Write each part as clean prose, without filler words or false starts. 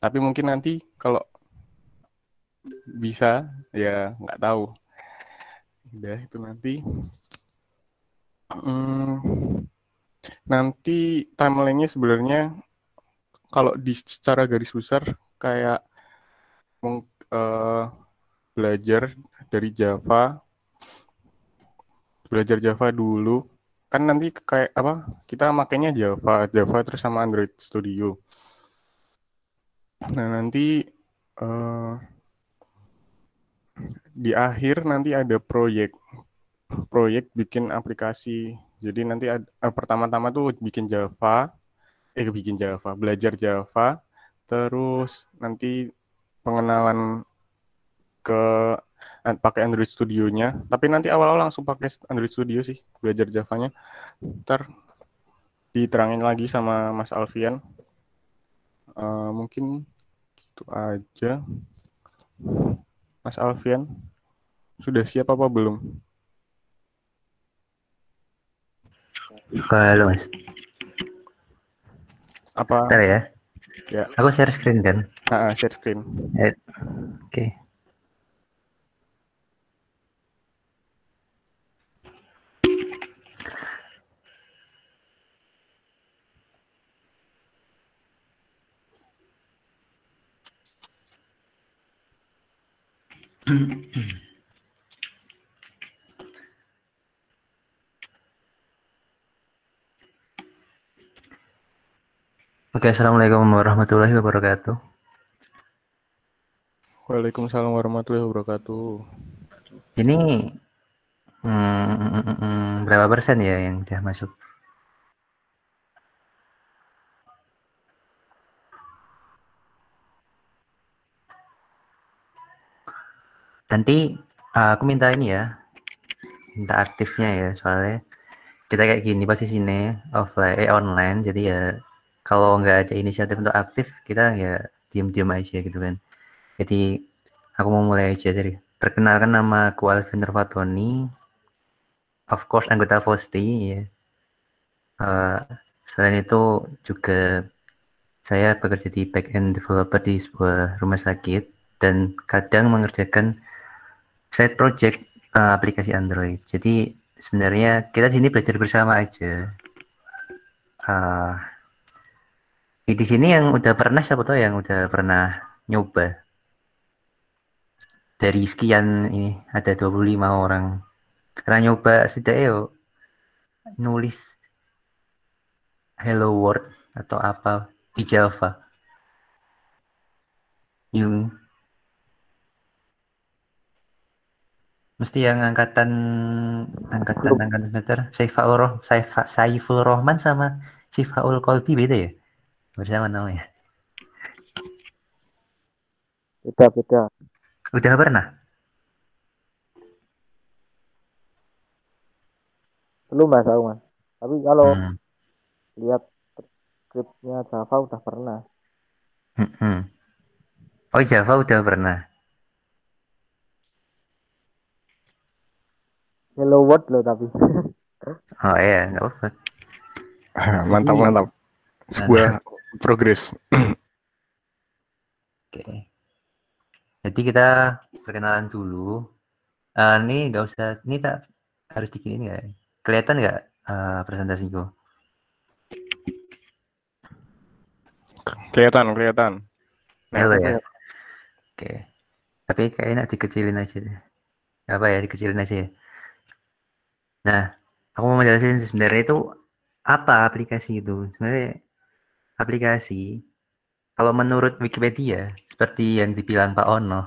Tapi mungkin nanti kalau bisa ya nggak tahu. Udah itu nanti. Nanti timelinenya sebenarnya kalau di secara garis besar kayak eh, belajar dari belajar Java dulu. Kan nanti kayak apa? Kita makainya Java terus sama Android Studio. Nah, nanti eh, di akhir nanti ada proyek bikin aplikasi. Jadi nanti pertama-tama tuh bikin Java, belajar Java, terus nanti pengenalan ke pakai Android Studio-nya. Tapi nanti awal-awal langsung pakai Android Studio sih, belajar Java-nya. Ntar diterangin lagi sama Mas Alfian. Mungkin itu aja. Mas Alfian, sudah siap apa belum? Halo Mas. Apa? Bentar ya. Ya, Aku share screen kan. share screen. Oke. Oke, assalamualaikum warahmatullahi wabarakatuh. Waalaikumsalam warahmatullahi wabarakatuh. Ini berapa persen ya yang udah masuk? Nanti aku minta ini ya, minta aktifnya ya, soalnya kita kayak gini posisinya online, jadi ya kalau nggak ada inisiatif untuk aktif, kita ya diem-diem aja gitu kan. Jadi aku mau mulai aja dari perkenalkan, nama aku Alvin Fatoni, of course anggota FOSTI ya. Selain itu juga saya bekerja di back-end developer di sebuah rumah sakit dan kadang mengerjakan side project aplikasi Android. Jadi sebenarnya kita sini belajar bersama aja. Uh, di sini yang udah pernah, siapa tahu yang udah pernah nyoba, dari sekian ini ada 25 orang pernah nyoba setidaknya yuk nulis hello world atau apa di Java. Yung mesti yang angkatan Belum. angkatan semester Saiful Rohman sama Sifaul Kolbi beda ya, bersama namanya. Beda-beda. Udah pernah? Belum mas aku mas. Tapi kalau Hmm. lihat skripnya Java udah pernah. Oh, Java udah pernah. Hello World loh tapi. Oh iya, nggak apa-apa. Mantap, Jadi mantap. Sebuah progres. oke. Jadi kita perkenalan dulu. Ini nggak usah, ini tak harus digini nggak? Kelihatan nggak presentasiku? Kelihatan, kelihatan. Nah, Halo ya. Lihat. Oke. Tapi kayaknya dikecilin aja deh. Apa ya, dikecilin aja ya. Nah, aku mau menjelaskan sebenarnya itu apa aplikasi itu. Sebenarnya aplikasi, kalau menurut Wikipedia, seperti yang dibilang Pak Ono,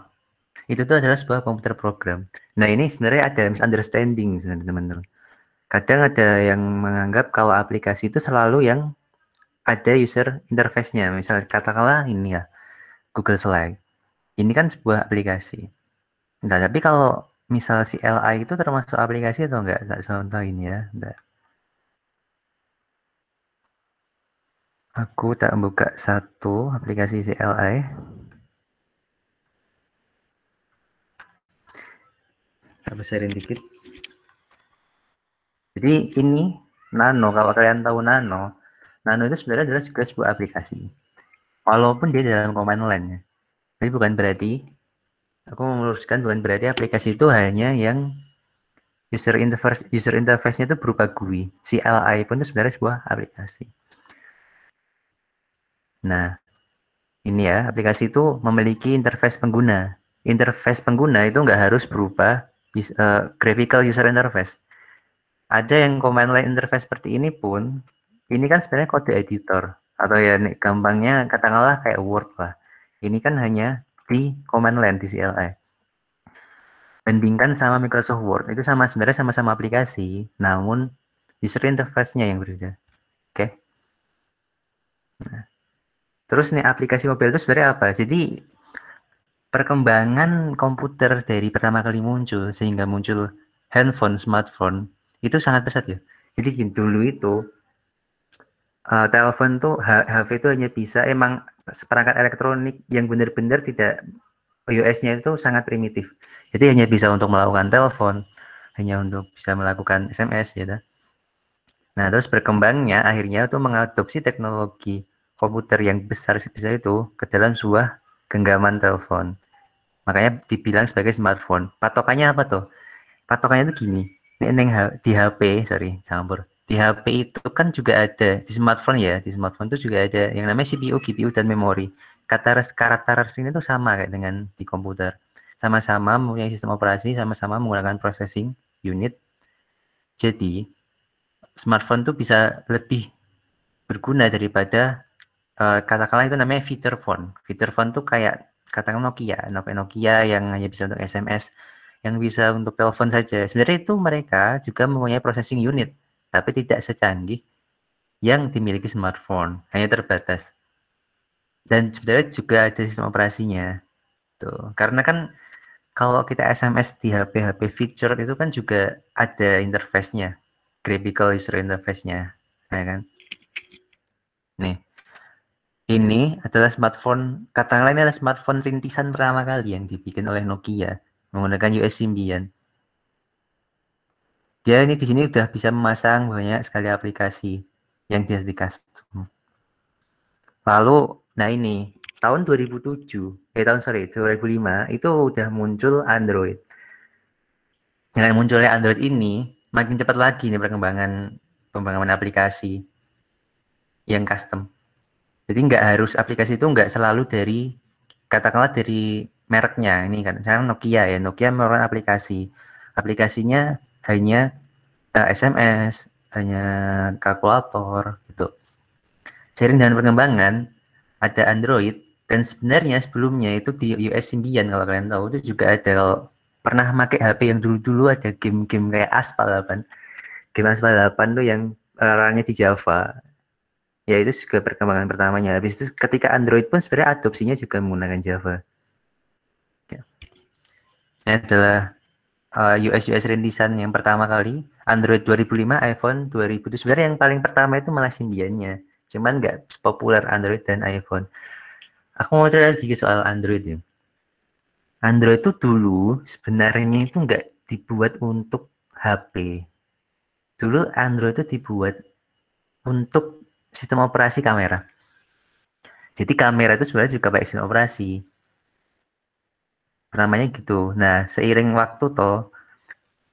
itu tuh adalah sebuah komputer program. Nah, ini sebenarnya ada misunderstanding sebenarnya teman-teman. Kadang ada yang menganggap kalau aplikasi itu selalu yang ada user interface-nya. Misal katakanlah ini ya, Google Slide. Ini kan sebuah aplikasi. Nah, tapi kalau misal si LI itu termasuk aplikasi atau enggak? Tak contohin ya. Bentar. Aku tak buka satu aplikasi CLI. Tak besarin dikit. Jadi ini Nano, kalau kalian tahu Nano, Nano itu sebenarnya adalah juga sebuah aplikasi. Walaupun dia dalam command line ya. Tapi bukan berarti, aku mau meluruskan, bukan berarti aplikasi itu hanya yang user interface-nya itu berupa GUI. CLI pun itu sebenarnya sebuah aplikasi. Nah, ini ya, aplikasi itu memiliki interface pengguna. Interface pengguna itu nggak harus berupa graphical user interface. Ada yang command line interface seperti ini pun, ini kan sebenarnya kode editor. Atau ya gampangnya katakanlah kayak Word lah. Ini kan hanya di command line di CLI. Bandingkan sama Microsoft Word, itu sebenarnya sama-sama aplikasi, namun user interface-nya yang berbeda. Oke. Nah, terus nih aplikasi mobile itu sebenarnya apa? Jadi perkembangan komputer dari pertama kali muncul sehingga muncul handphone, smartphone itu sangat pesat ya. Jadi dulu itu telepon tuh HV itu hanya bisa emang seperangkat elektronik yang benar-benar tidak iOS-nya itu sangat primitif. Jadi hanya bisa untuk melakukan telepon, hanya untuk bisa melakukan SMS ya. Nah, terus berkembangnya akhirnya itu mengadopsi teknologi komputer yang besar sebesar itu ke dalam sebuah genggaman telepon. Makanya dibilang sebagai smartphone. Patokannya apa tuh? Patokannya itu gini. Di HP, sorry, campur. Di HP itu kan juga ada di smartphone ya. Di smartphone itu juga ada yang namanya CPU, GPU dan memori. Karakteristik ini tuh sama kayak dengan di komputer. Sama-sama mempunyai sistem operasi, sama-sama menggunakan processing unit. Jadi, smartphone tuh bisa lebih berguna daripada katakanlah itu namanya feature phone. Feature phone tuh kayak katakan Nokia yang hanya bisa untuk SMS, yang bisa untuk telepon saja. Sebenarnya itu mereka juga mempunyai processing unit, tapi tidak secanggih yang dimiliki smartphone, hanya terbatas. Dan sebenarnya juga ada sistem operasinya. Tuh. Karena kan kalau kita SMS di HP-HP feature itu kan juga ada interface-nya, graphical user interface-nya, ya kan? Nih, ini adalah smartphone, katakanlah ini adalah smartphone rintisan pertama kali yang dibikin oleh Nokia menggunakan US Symbian. Dia ini di sini udah bisa memasang banyak sekali aplikasi yang dia di custom. Lalu, nah ini tahun 2005 itu udah muncul Android. Dengan munculnya Android ini, makin cepat lagi nih pembangunan aplikasi yang custom. Jadi nggak harus aplikasi itu nggak selalu dari katakanlah dari mereknya ini kan. Sekarang Nokia ya, Nokia mengeluarkan aplikasinya hanya SMS, hanya kalkulator gitu. Seiring dengan perkembangan ada Android dan sebenarnya sebelumnya itu di US Symbian kalau kalian tahu itu juga ada kalau pernah pakai HP yang dulu-dulu ada game-game kayak Aspal 8. Game Aspal 8 tuh yang rannya di Java. Ya itu juga perkembangan pertamanya. Habis itu ketika Android pun sebenarnya adopsinya juga menggunakan Java. Ya. Ini adalah US rintisan yang pertama kali. Android 2005, iPhone 2000 itu sebenarnya yang paling pertama itu malah Symbian-nya. Cuman nggak populer Android dan iPhone. Aku mau cerita sedikit soal Android ya. Android itu dulu sebenarnya itu nggak dibuat untuk HP. Dulu Android itu dibuat untuk sistem operasi kamera. Jadi kamera itu sebenarnya juga pakai sistem operasi. Namanya gitu. Nah, seiring waktu toh,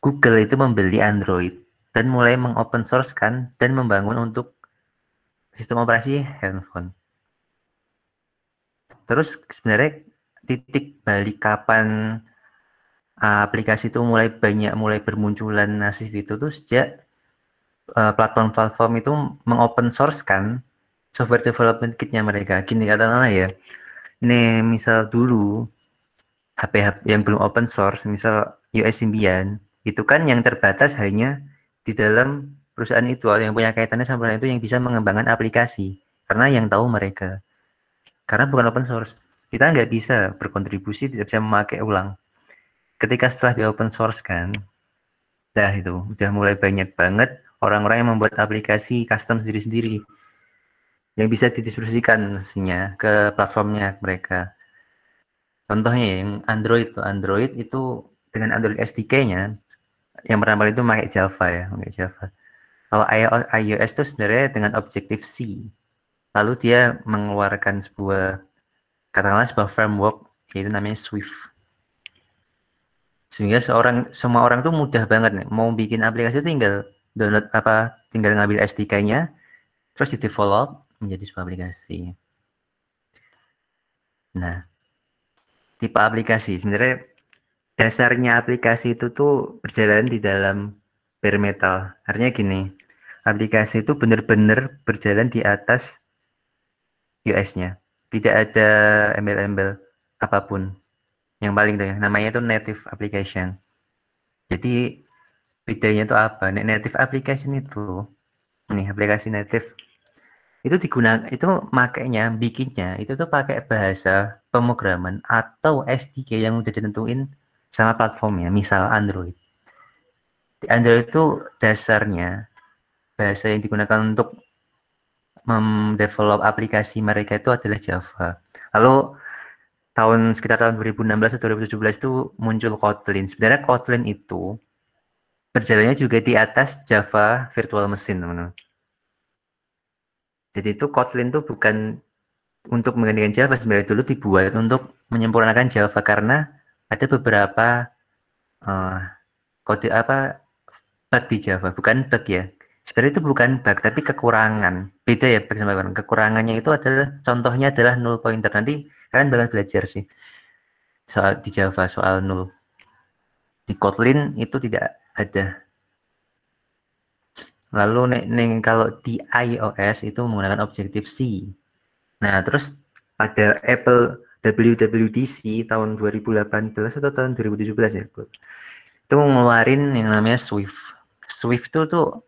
Google itu membeli Android dan mulai mengopen source kan dan membangun untuk sistem operasi handphone. Terus sebenarnya titik balik kapan aplikasi itu mulai bermunculan masif itu tuh sejak platform-platform itu mengopen source kan software development kitnya mereka. Gini katakanlah ya, ini misal dulu HP yang belum open source, misal US Symbian, itu kan yang terbatas hanya di dalam perusahaan itu, yang punya kaitannya sama perusahaan itu yang bisa mengembangkan aplikasi, karena yang tahu mereka. Karena bukan open source, kita nggak bisa berkontribusi, tidak bisa memakai ulang. Ketika setelah di open source kan, dah itu udah mulai banyak banget orang-orang yang membuat aplikasi custom sendiri-sendiri yang bisa didistribusikan mestinya ke platformnya mereka. Contohnya yang Android itu dengan Android SDK-nya yang pertama kali itu pakai Java ya, pakai Java. Kalau iOS itu sebenarnya dengan Objective C. Lalu dia mengeluarkan katakanlah sebuah framework, yaitu namanya Swift. Sehingga semua orang tuh mudah banget nih, mau bikin aplikasi tinggal tinggal ngambil SDK-nya, terus di-develop menjadi sebuah aplikasi. Nah, tipe aplikasi sebenarnya dasarnya aplikasi itu tuh berjalan di dalam bare metal. Artinya gini, aplikasi itu benar-benar berjalan di atas US-nya. Tidak ada embel-embel apapun. Yang paling deh, namanya itu native application. Jadi bedanya itu apa? Native application itu, nih aplikasi native itu makanya bikinnya itu tuh pakai bahasa pemrograman atau SDK yang udah ditentuin sama platformnya, misal Android. Di Android itu dasarnya bahasa yang digunakan untuk mendevelop aplikasi mereka itu adalah Java. Lalu sekitar tahun 2016 atau 2017 itu muncul Kotlin. Sebenarnya Kotlin itu berjalannya juga di atas Java Virtual Machine, teman-teman. Jadi itu Kotlin tuh bukan untuk menggantikan Java, sebenarnya dulu dibuat untuk menyempurnakan Java karena ada beberapa uh, kode bug di Java, bukan bug ya. Sebenarnya itu bukan bug, tapi kekurangan. Beda ya bug sama kekurangan. Kekurangannya itu contohnya adalah null pointer. Nanti kalian bakal belajar sih soal di Java soal null. Di Kotlin itu tidak ada. Lalu kalau di iOS itu menggunakan Objective-C. Nah, terus pada Apple WWDC tahun 2018 atau tahun 2017 ya, itu ngeluarin yang namanya Swift. Swift itu tuh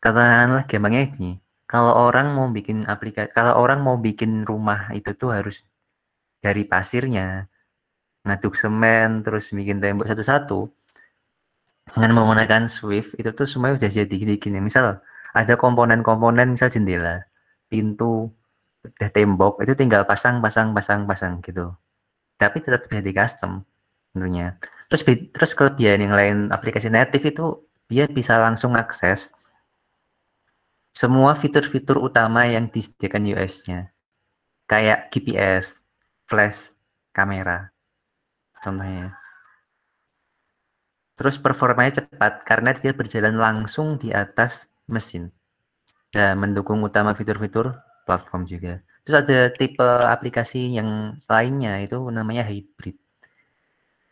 katakanlah gampangnya ini. Kalau orang mau bikin rumah itu tuh harus dari pasirnya, ngaduk semen, terus bikin tembok satu-satu. Dengan menggunakan Swift itu tuh semuanya udah jadi gini. Misal ada komponen-komponen, misal jendela, pintu, udah tembok, itu tinggal pasang gitu. Tapi tetap bisa di custom tentunya. Terus kelebihan yang lain aplikasi native itu dia bisa langsung akses semua fitur-fitur utama yang disediakan US-nya. Kayak GPS, flash, kamera, contohnya. Terus performanya cepat karena dia berjalan langsung di atas mesin. Dan mendukung utama fitur-fitur platform juga. Terus ada tipe aplikasi yang lainnya itu namanya hybrid.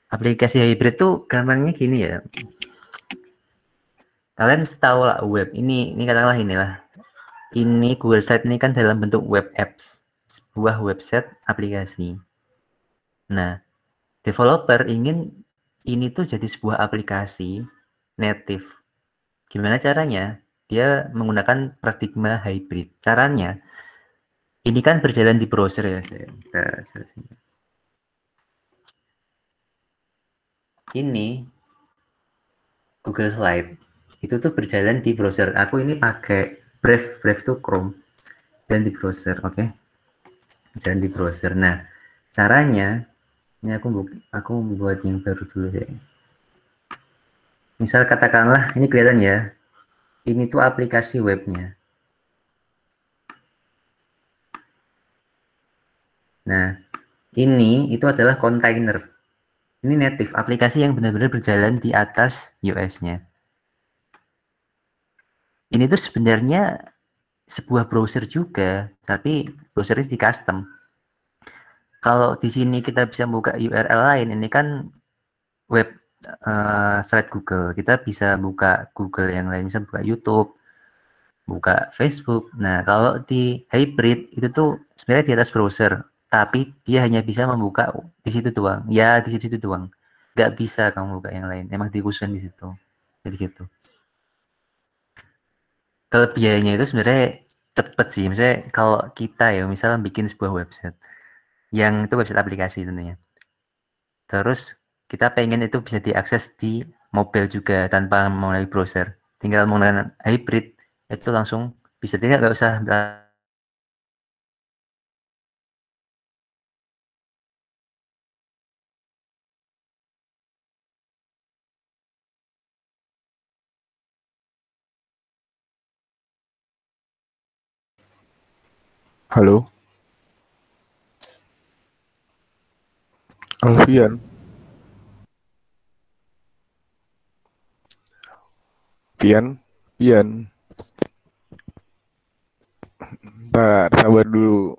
Aplikasi hybrid tuh gampangnya gini ya. Kalian tahu lah web. Ini katakanlah inilah. Ini Google Slide ini kan dalam bentuk web apps. Sebuah website aplikasi. Nah, developer ingin ini tuh jadi sebuah aplikasi native. Gimana caranya? Dia menggunakan paradigma hybrid. Caranya, ini kan berjalan di browser ya. Ini Google Slide. Itu tuh berjalan di browser. Aku ini pakai Brave tuh Chrome. Dan di browser, oke? Okay? Berjalan di browser. Nah, caranya, ini aku buat yang baru dulu ya. Misal katakanlah, ini kelihatan ya. Ini tuh aplikasi webnya. Nah, ini itu adalah kontainer. Ini native, aplikasi yang benar-benar berjalan di atas US-nya. Ini tuh sebenarnya sebuah browser juga, tapi browsernya di custom. Kalau di sini kita bisa buka URL lain, ini kan web slide Google. Kita bisa buka Google yang lain, bisa buka YouTube, buka Facebook. Nah, kalau di hybrid itu tuh sebenarnya di atas browser, tapi dia hanya bisa membuka di situ doang. Ya, di situ doang. Nggak bisa kamu buka yang lain. Emang dikhususkan di situ. Jadi gitu. Kelebihannya itu sebenarnya cepet sih. Misalnya kalau kita ya, misalnya bikin sebuah website, yang itu website aplikasi tentunya. Terus kita pengen itu bisa diakses di mobile juga tanpa melalui browser. Tinggal menggunakan hybrid, itu langsung bisa. Tinggal nggak usah Halo, Alfian. Pian, Pian. Bentar, sabar dulu.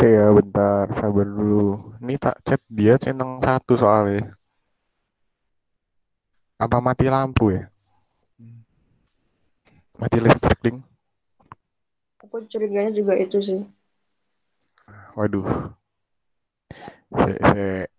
Ya, bentar, sabar dulu. Ini tak chat dia centang satu soalnya. Apa mati lampu ya? Mati listrik, ding. Aku curiganya juga itu sih. Waduh. Se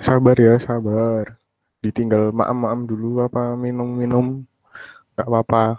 Sabar ya, sabar. Ditinggal maam-maam dulu apa minum-minum. Nggak apa-apa.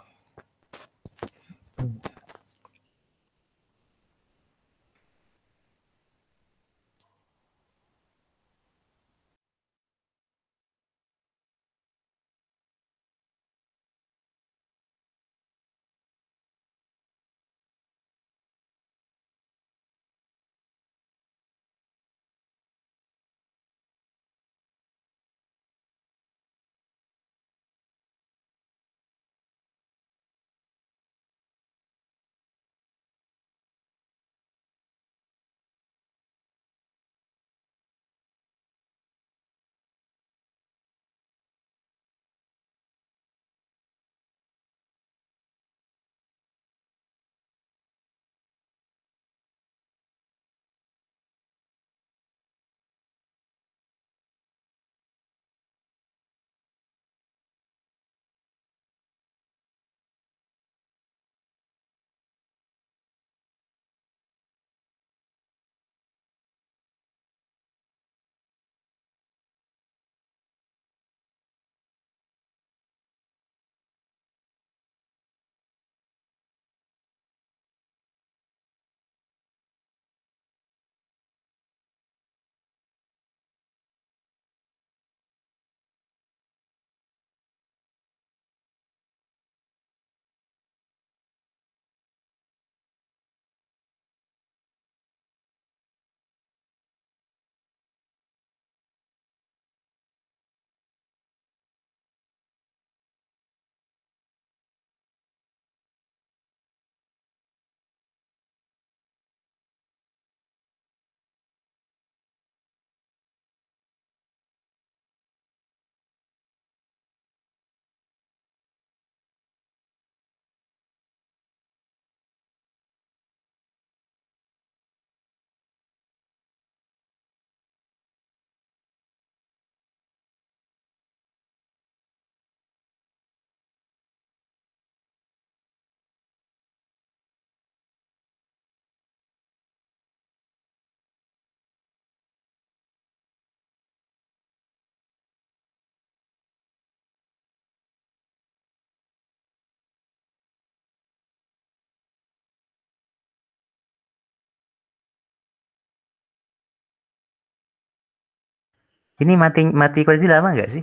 Ini mati quality lama nggak sih?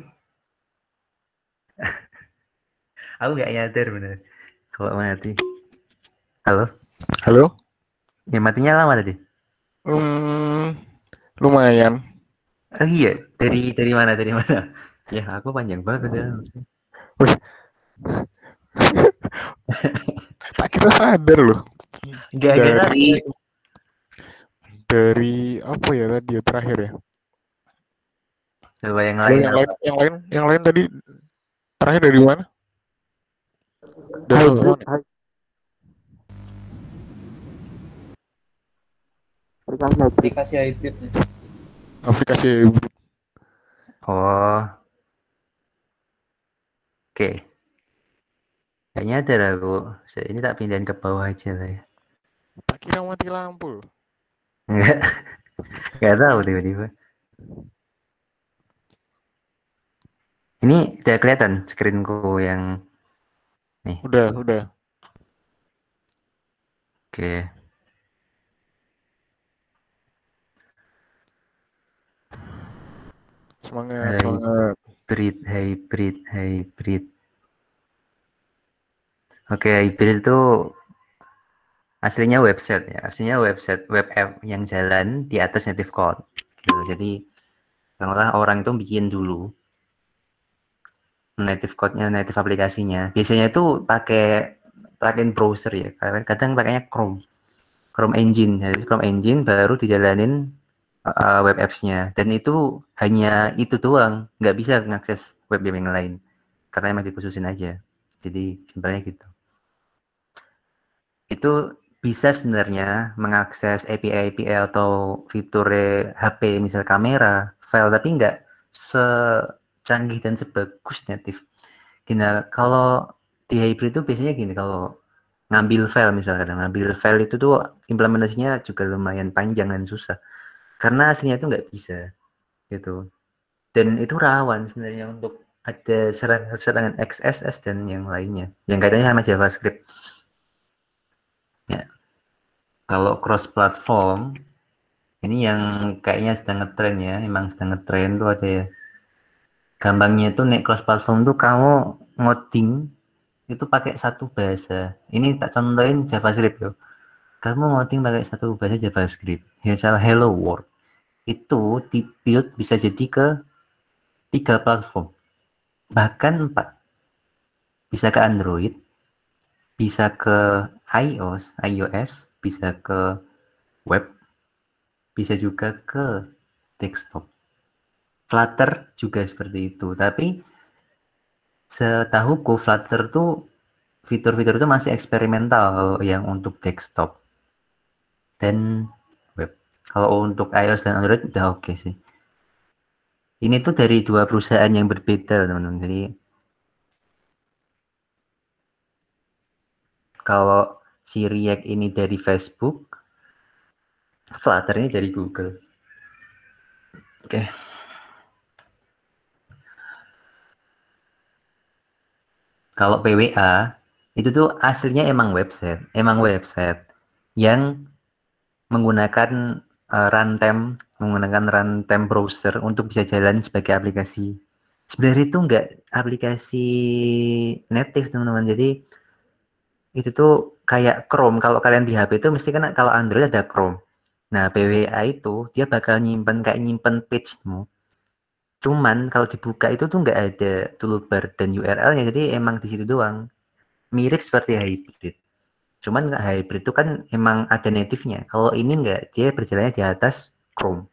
Aku nggak nyadar bener. Kalau mati. Halo? Halo? Ya matinya lama tadi. Lumayan. Oh iya, dari mana? Dari mana? Ya, aku panjang banget udah. Wih, tak kira sadar loh. Gak Dari sadar. dari apa ya tadi ya terakhir ya? Coba yang Kalau lain yang apa? lain, yang lain tadi terakhir dari mana? Dari sampai Hybrid, mana? aplikasi hybrid. Aplikasi hybridnya. Aplikasi Oh, oke. Gak nyadar aku. Ini tak pindahin ke bawah aja lah ya. tak kira mati lampu loh. Enggak, enggak tahu tiba-tiba. Ini udah kelihatan screenku yang nih. Udah. Oke. Semangat. Hybrid. Oke, hybrid itu aslinya website ya. Aslinya website web app yang jalan di atas native code. Gitu. Jadi, kalau orang itu bikin dulu native code-nya, native aplikasinya. Biasanya itu pakai plugin browser ya. Kadang pakainya Chrome Engine. Jadi Chrome Engine baru dijalanin web apps-nya. Dan itu hanya itu doang. Nggak bisa mengakses web yang lain. Karena emang dikhususin aja. Jadi simpelnya gitu. Itu bisa sebenarnya mengakses API atau fitur HP misal kamera, file, tapi nggak secanggih dan sebagus native. Gini, kalau di hybrid itu biasanya gini, kalau ngambil file misalkan, ngambil file itu tuh implementasinya juga lumayan panjang dan susah. Karena aslinya itu nggak bisa gitu. Dan itu rawan sebenarnya untuk ada serangan XSS dan yang lainnya. Yang kaitannya sama JavaScript. Ya, kalau cross platform ini yang kayaknya sedang ngetren ya, emang sedang ngetren tuh ada ya. Gampangnya tuh nek cross platform tuh kamu ngoding itu pakai satu bahasa. Ini tak contohin JavaScript yo. Kamu ngoding pakai satu bahasa JavaScript. Misal Hello World itu di build bisa jadi ke 3 platform, bahkan 4. Bisa ke Android, bisa ke iOS, bisa ke web, bisa juga ke desktop. Flutter juga seperti itu. Tapi setahuku Flutter tuh fitur-fitur itu masih eksperimental yang untuk desktop dan web. Kalau untuk iOS dan Android udah oke sih. Ini tuh dari 2 perusahaan yang berbeda, teman-teman. Jadi kalau si React ini dari Facebook, Flutter ini dari Google. Oke. Kalau PWA itu tuh aslinya emang website yang menggunakan runtime browser untuk bisa jalan sebagai aplikasi. Sebenarnya itu enggak aplikasi native, teman-teman. Jadi itu tuh kayak Chrome. Kalau kalian di HP itu mesti kan kalau Android ada Chrome. Nah, PWA itu dia bakal nyimpen page-mu. Cuman kalau dibuka itu tuh nggak ada toolbar dan URL-nya. Jadi emang di situ doang. Mirip seperti hybrid. Cuman hybrid itu kan emang ada native-nya. Kalau ini nggak, dia berjalannya di atas Chrome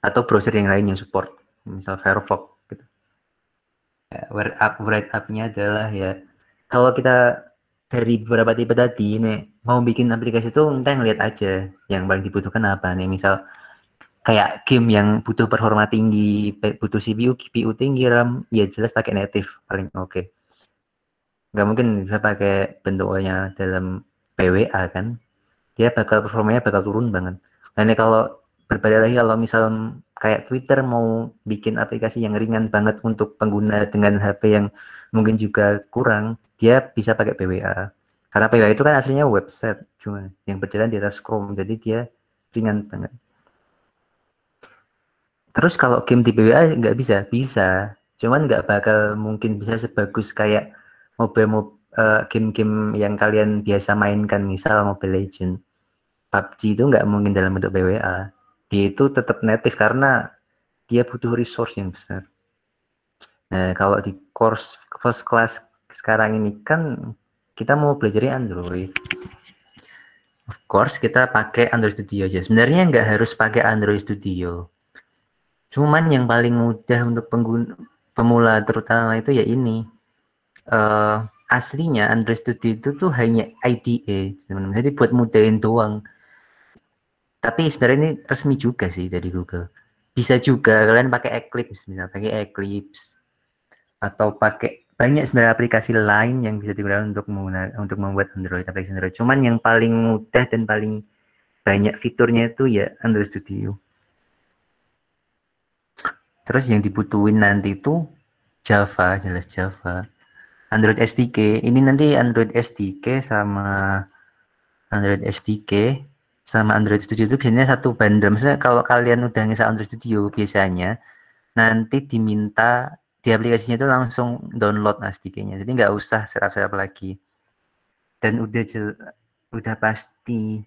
atau browser yang lain yang support, misal Firefox gitu. Ya, write up-nya adalah ya kalau kita dari beberapa tipe tadi nih mau bikin aplikasi itu kita ngeliat aja yang paling dibutuhkan apa nih, misal kayak game yang butuh performa tinggi, butuh CPU, GPU tinggi, RAM, ya jelas pakai native paling oke. Nggak mungkin bisa pakai bentuknya dalam PWA kan, dia performanya bakal turun banget. Nah ini kalau berbalik lagi, kalau misal kayak Twitter mau bikin aplikasi yang ringan banget untuk pengguna dengan HP yang mungkin juga kurang, dia bisa pakai PWA. Karena PWA itu kan aslinya website, cuma yang berjalan di atas Chrome, jadi dia ringan banget. Terus kalau game di PWA nggak bisa. Cuman nggak bakal mungkin bisa sebagus kayak game-game yang kalian biasa mainkan, misal Mobile Legends. PUBG itu nggak mungkin dalam bentuk PWA. Dia itu tetap native karena dia butuh resource yang besar. Nah, kalau di course first class sekarang ini kan kita mau belajar Android. Of course kita pakai Android Studio aja. Sebenarnya nggak harus pakai Android Studio. Cuman yang paling mudah untuk pemula terutama itu ya ini. Aslinya Android Studio itu tuh hanya IDE, teman-teman. Jadi buat mudahin doang. Tapi sebenarnya ini resmi juga sih dari Google. Bisa juga kalian pakai Eclipse, misalnya pakai Eclipse atau pakai banyak sebenarnya aplikasi lain yang bisa digunakan untuk membuat aplikasi Android. Cuman yang paling mudah dan paling banyak fiturnya itu ya Android Studio. Terus yang dibutuhin nanti itu Java, jelas Java. Android SDK, ini nanti Android SDK sama Android Studio itu biasanya satu bundle. Maksudnya kalau kalian udah nginstal Android Studio biasanya nanti diminta di aplikasinya itu langsung download SDK-nya. Jadi nggak usah setup lagi. Dan udah pasti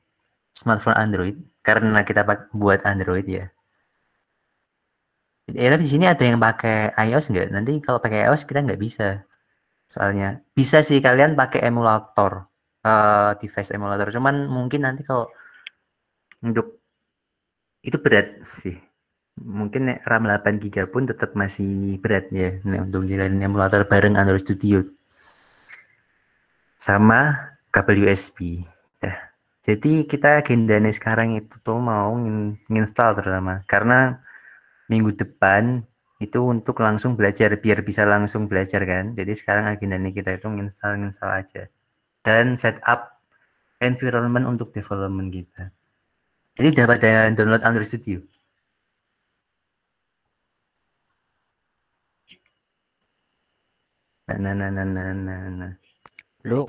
smartphone Android karena kita buat Android ya. Tapi di sini ada yang pakai iOS nggak? Nanti kalau pakai iOS kita nggak bisa. Soalnya bisa sih kalian pakai emulator, device emulator. Cuman mungkin nanti kalau untuk itu berat sih. Mungkin RAM 8 GB pun tetap masih berat ya untuk jalanin emulator bareng Android Studio sama kabel USB. Ya. Jadi kita agendanya sekarang itu tuh mau nginstal terutama karena minggu depan itu untuk langsung belajar biar bisa langsung belajar kan. Jadi sekarang agendanya kita itu nginstal aja dan setup environment untuk development kita. Jadi udah pada download Android Studio. Nah. Lu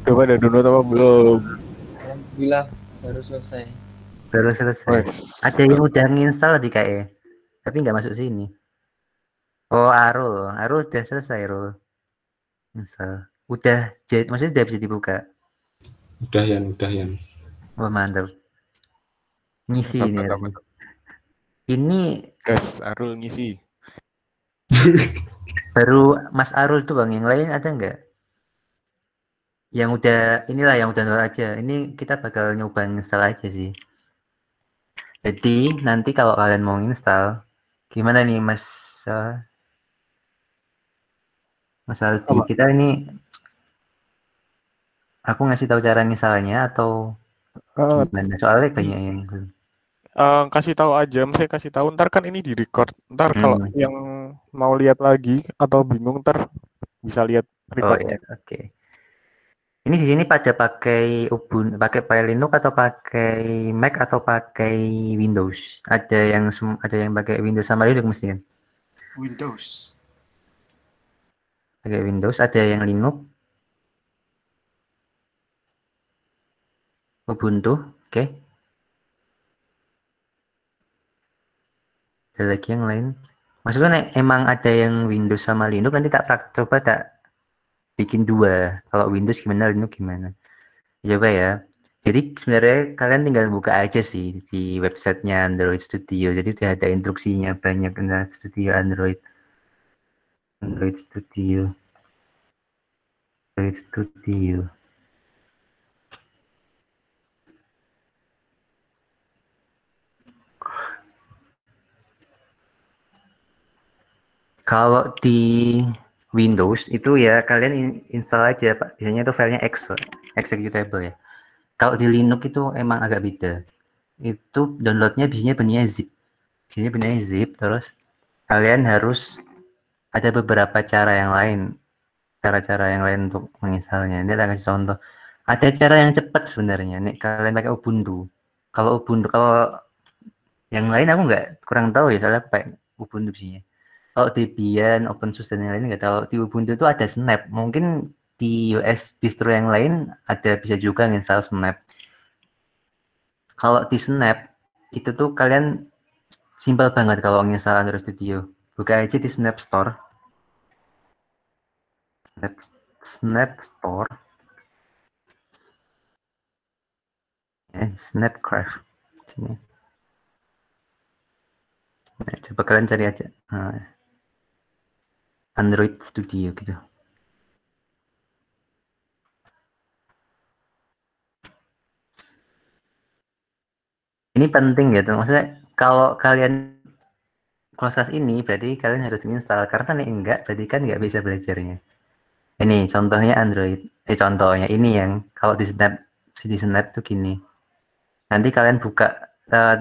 coba ada download apa belum? Alhamdulillah baru selesai. Baru selesai. Wes. Ada yang udah nginstal di KE, tapi nggak masuk sini. Oh, Arul udah selesai, Arul. Install. Udah, maksudnya udah bisa dibuka. Udah Yan. Wah, mantap. Ngisi ini Mantap, harusnya. mantap. Ini Gas, Arul ngisi. baru Mas Arul tuh Bang, yang lain ada nggak? Yang udah, inilah yang udah download aja. Ini kita bakal nyoba install aja sih. Jadi, nanti kalau kalian mau install, gimana nih Mas Mas Aldi? Apa? Kita ini, aku ngasih tahu cara installnya atau gimana? Soalnya banyak yang... Kasih tahu aja, saya kasih tahu. Ntar kan ini di record. Ntar kalau Hmm. yang mau lihat lagi atau bingung, ntar bisa lihat Oh recordnya. ya, oke. Ini di sini pada pakai Ubuntu, pakai Linux atau pakai Mac atau pakai Windows? Ada yang pakai Windows sama Linux mesti kan? Windows. Pakai Windows, ada yang Linux, Ubuntu, oke. Ada lagi yang lain. Maksudnya emang ada yang Windows sama Linux, nanti coba tak bikin dua. Kalau Windows gimana, Linux gimana. Coba ya. Jadi sebenarnya kalian tinggal buka aja sih di websitenya Android Studio. Jadi udah ada instruksinya banyak tentang Studio Android. Android Studio. Kalau di Windows itu ya kalian install aja Pak. Biasanya itu filenya executable ya. Kalau di Linux itu emang agak beda. Itu downloadnya biasanya bentuknya zip. Terus kalian harus ada beberapa cara yang lain. Cara-cara yang lain untuk menginstalnya. Ini tak kasih contoh. Ada cara yang cepat sebenarnya. Nih kalian pakai Ubuntu. Kalau yang lain aku kurang tahu ya, soalnya aku pakai Ubuntu sih. Kalau Debian, OpenSUSE dan yang lain nggak tahu. Di Ubuntu itu ada Snap. Mungkin di US distro yang lain ada bisa juga install Snap. Kalau di Snap itu tuh kalian simpel banget kalau install Android Studio. Buka aja di Snap Store. Snap Store. Snapcraft. Sini. Nah, coba kalian cari aja. Android Studio gitu. Ini penting gitu. Maksudnya kalau kalian kelas ini berarti kalian harus install, karena nih enggak berarti kan nggak bisa belajarnya. Ini contohnya Android. Contohnya ini yang kalau di Snap tuh gini. Nanti kalian buka,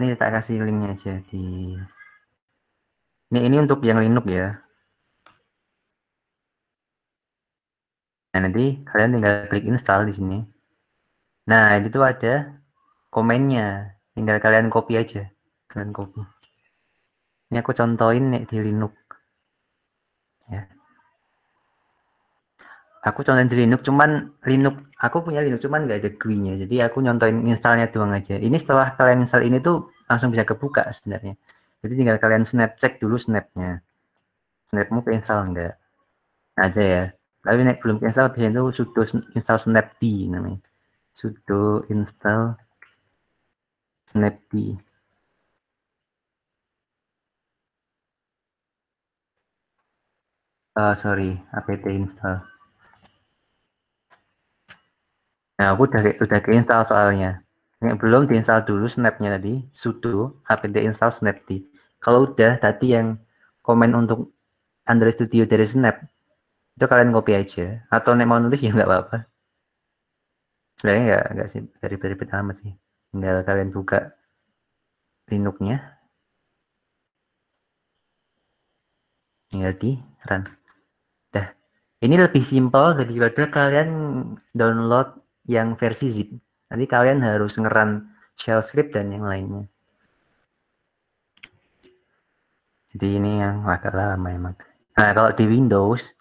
ini tak kasih linknya aja di. Ini untuk yang Linux ya. Nah, nanti kalian tinggal klik install di sini. Nah, itu ada komennya. Tinggal kalian copy aja. Kalian copy. Ini aku contohin nih di Linux. Ya. Aku contohin di Linux, aku punya Linux cuman nggak ada GUI-nya. Jadi aku nyontohin installnya doang aja. Ini setelah kalian install ini tuh langsung bisa kebuka sebenarnya. Jadi tinggal kalian cek dulu snapnya. Snapmu keinstall nggak? Ada ya. Tapi nek belum keinstall biasanya itu sudo install snapd namanya. Sudo install snapd. Sorry, apt install. Nah, aku udah keinstall soalnya. Yang belum diinstal dulu snapnya tadi, sudo apt install snapd. Kalau udah tadi yang komen untuk Android Studio dari Snap, itu kalian copy aja. Atau nek mau nulis ya nggak apa-apa. Sebenarnya nggak sih dari ribet amat sih. Tinggal kalian buka Linux-nya. Tinggal di run. Dah. Ini lebih simpel daripada kalian download yang versi zip. Nanti kalian harus ngeran shell script dan yang lainnya. Jadi ini yang agak lama emang. Nah, kalau di Windows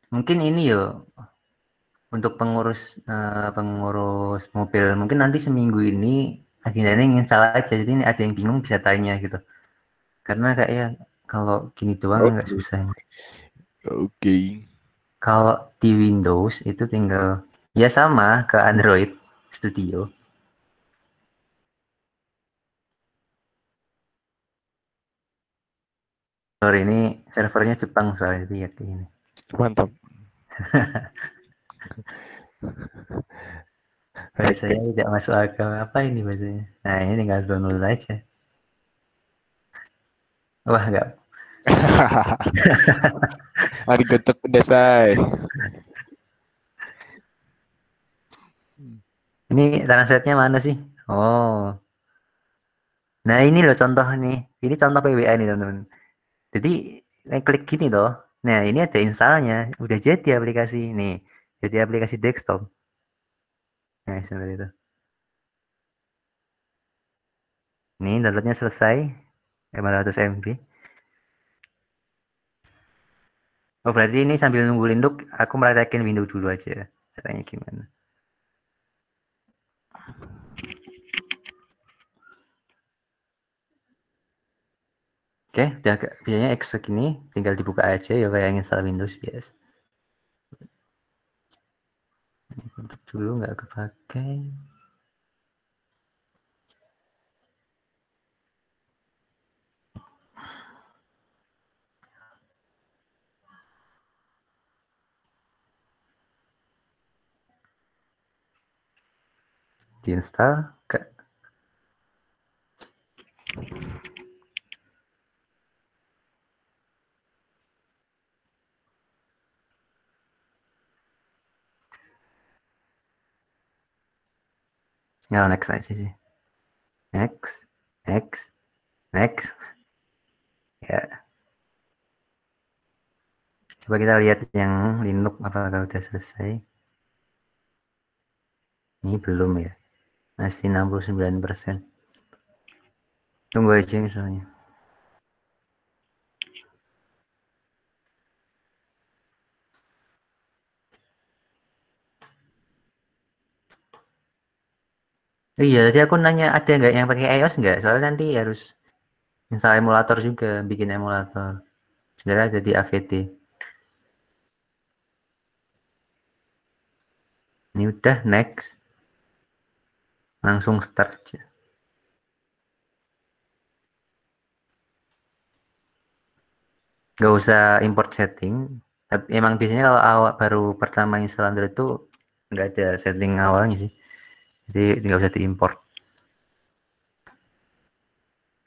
Mungkin ini yo untuk pengurus mobil. Mungkin nanti seminggu ini agendanya nginstal aja. Jadi ini ada yang bingung bisa tanya gitu. Karena kayaknya kalau gini doang agak Oke. susah. Oke. Kalau di Windows itu tinggal ya sama ke Android Studio. Sorry ini servernya Jepang soalnya lihat ini. Mantap. Bahasanya tidak masuk akal. Apa ini bahasanya? Nah ini tinggal download aja. Wah enggak. Arigato kudasai. Ini translate-nya mana sih? Oh. Nah ini loh contoh nih. Ini contoh PWA nih teman-teman. Jadi klik gini loh. Nah ini ada installnya. Udah jadi aplikasi ini. Jadi aplikasi desktop. Nah seperti itu. Ini downloadnya selesai. 500 MB. Oh berarti ini sambil nunggu Linduk, aku merasakin Windows dulu aja. Caranya gimana? Oke, udah biasanya X segini, tinggal dibuka aja ya kayak install Windows biasa. Untuk dulu nggak kepakai. Diinstal ke ya next aja sih. Next, next, next. Ya, coba kita lihat yang Linux apakah udah selesai. Ini belum ya, masih 69%. Tunggu aja misalnya. Iya, tadi aku nanya ada nggak yang pakai iOS nggak? Soalnya nanti harus install emulator juga, bikin emulator. Sebenarnya ada di AVD. Ini udah next, langsung start aja. Nggak usah import setting. Tapi emang biasanya kalau awal baru pertama install Android itu nggak ada setting awalnya sih. Jadi nggak usah diimport.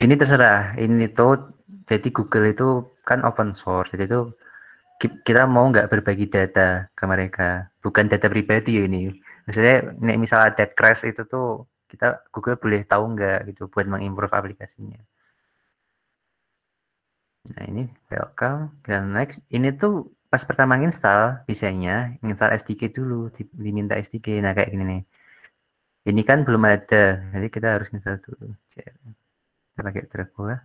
Ini terserah. Ini tuh jadi Google itu kan open source. Jadi itu kita mau nggak berbagi data ke mereka. Bukan data pribadi ya ini. Maksudnya misal ada crash itu tuh kita Google boleh tahu nggak gitu buat mengimprove aplikasinya. Nah ini welcome dan next. Ini tuh pas pertama install biasanya install SDK dulu, diminta SDK. Nah kayak gini nih. Ini kan belum ada, jadi kita harus install dulu. Kita pakai Dracula.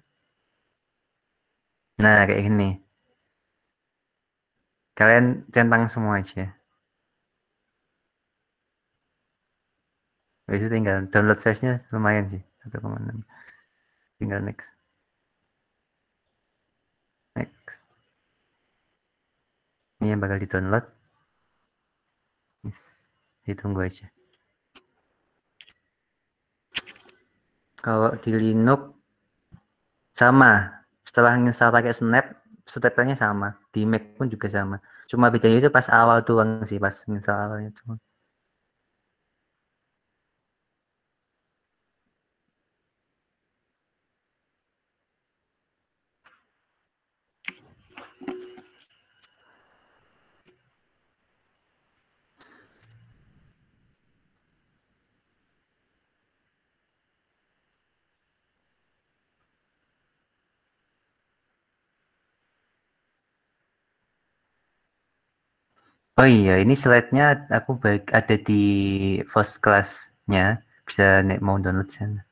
Nah kayak gini. Kalian centang semua aja. Habis itu tinggal download size-nya lumayan sih, 1,6. Tinggal next. Next. Ini yang bakal di-download. Yes. Ditunggu aja. Kalau di Linux sama. Setelah install pakai Snap, step-nya sama. Di Mac pun juga sama. Cuma bedanya itu pas awal doang sih, pas install awalnya cuma. Oh iya, ini slide-nya aku ada di first class-nya. Bisa mau download sana.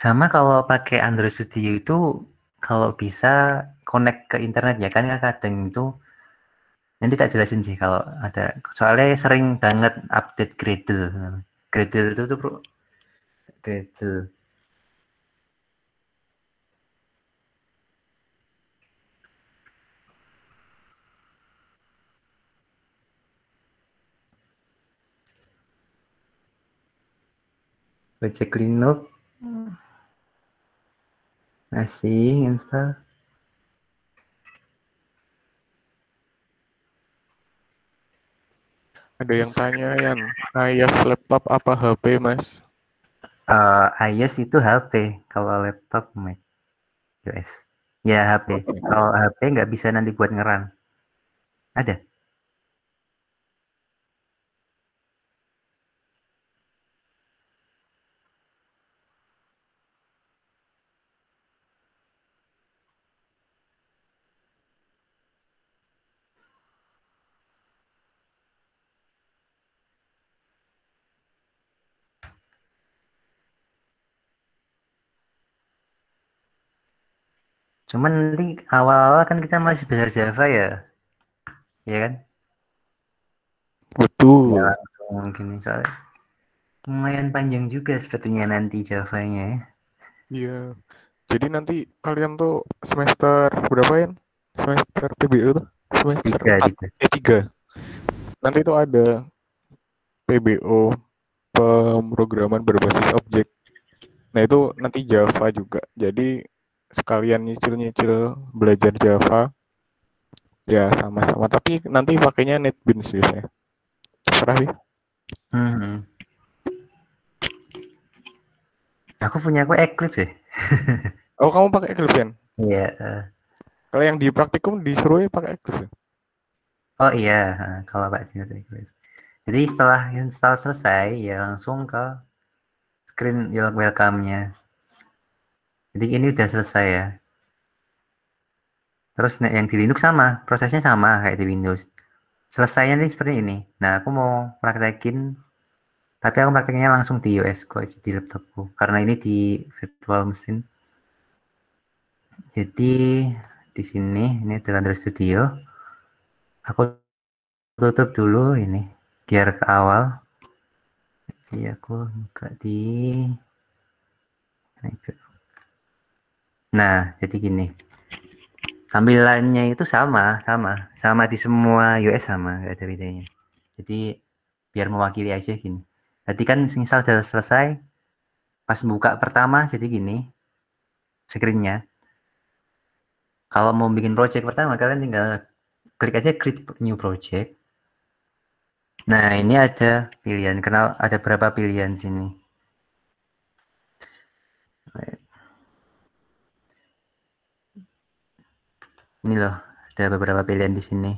Sama kalau pakai Android Studio itu kalau bisa connect ke internet ya kan kadang itu nanti tak jelasin sih kalau ada soalnya sering banget update Gradle. Gradle itu tuh bro, Gradle. Project Linux masih install. Ada yang tanya, Yan, iOS laptop apa HP, Mas? iOS itu HP, kalau laptop Mac OS. Ya HP. Kalau HP nggak bisa nanti buat ngeran. Ada. Cuman nanti awal-awal kan kita masih belajar Java ya, ya kan? Betul. Ya langsung gini soalnya lumayan panjang juga sepertinya nanti Javanya ya. Iya. Jadi nanti kalian tuh semester berapa, Yan? Semester PBO tuh? Semester 4, 3. Nanti tuh ada PBO, pemrograman berbasis objek. Nah itu nanti Java juga. Jadi sekalian nyicil-nyicil belajar Java. Ya sama-sama. Tapi nanti pakainya NetBeans biasanya. Terserah sih. Aku punya Eclipse ya. Oh kamu pakai Eclipse, Yan? Iya. Kalau yang di praktikum disuruhnya pakai Eclipse. Oh iya, kalau Pak Dinas Eclipse. Jadi setelah install selesai ya langsung ke screen welcome-nya. Jadi ini udah selesai ya. Terus yang di Linux sama, prosesnya sama kayak di Windows. Selesainya nih seperti ini. Nah, aku mau praktekin, tapi aku praktekinnya langsung di US ku aja di laptopku, karena ini di virtual machine. Jadi di sini ini adalah Android Studio. Aku tutup dulu ini biar ke awal. Jadi aku buka di nah, jadi gini. Tampilannya itu sama di semua US sama, nggak ada bedanya. Jadi biar mewakili aja gini. Tadi kan misal sudah selesai, pas buka pertama jadi gini screen-nya. Kalau mau bikin project pertama kalian tinggal klik aja create new project. Nah ini ada pilihan, kenal ada berapa pilihan sini. Ini loh, ada beberapa pilihan di sini.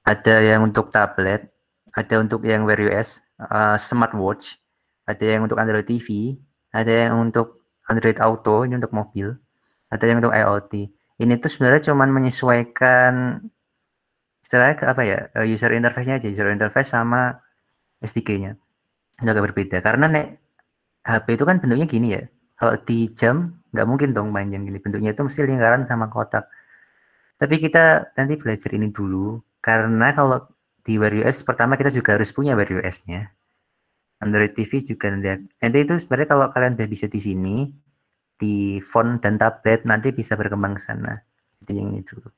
Ada yang untuk tablet, ada untuk yang Wear OS, smartwatch, ada yang untuk Android TV, ada yang untuk Android Auto, ini untuk mobil, ada yang untuk IoT. Ini tuh sebenarnya cuman menyesuaikan istilahnya ke apa ya, user interface-nya aja, user interface sama SDK-nya. Agak berbeda karena HP itu kan bentuknya gini ya. Kalau di jam nggak mungkin dong panjang gini, bentuknya itu mesti lingkaran sama kotak. Tapi kita nanti belajar ini dulu karena kalau di Wear OS pertama kita juga harus punya Wear OS-nya. Android TV juga nanti itu sebenarnya kalau kalian udah bisa di sini di phone dan tablet nanti bisa berkembang ke sana. Jadi yang ini dulu.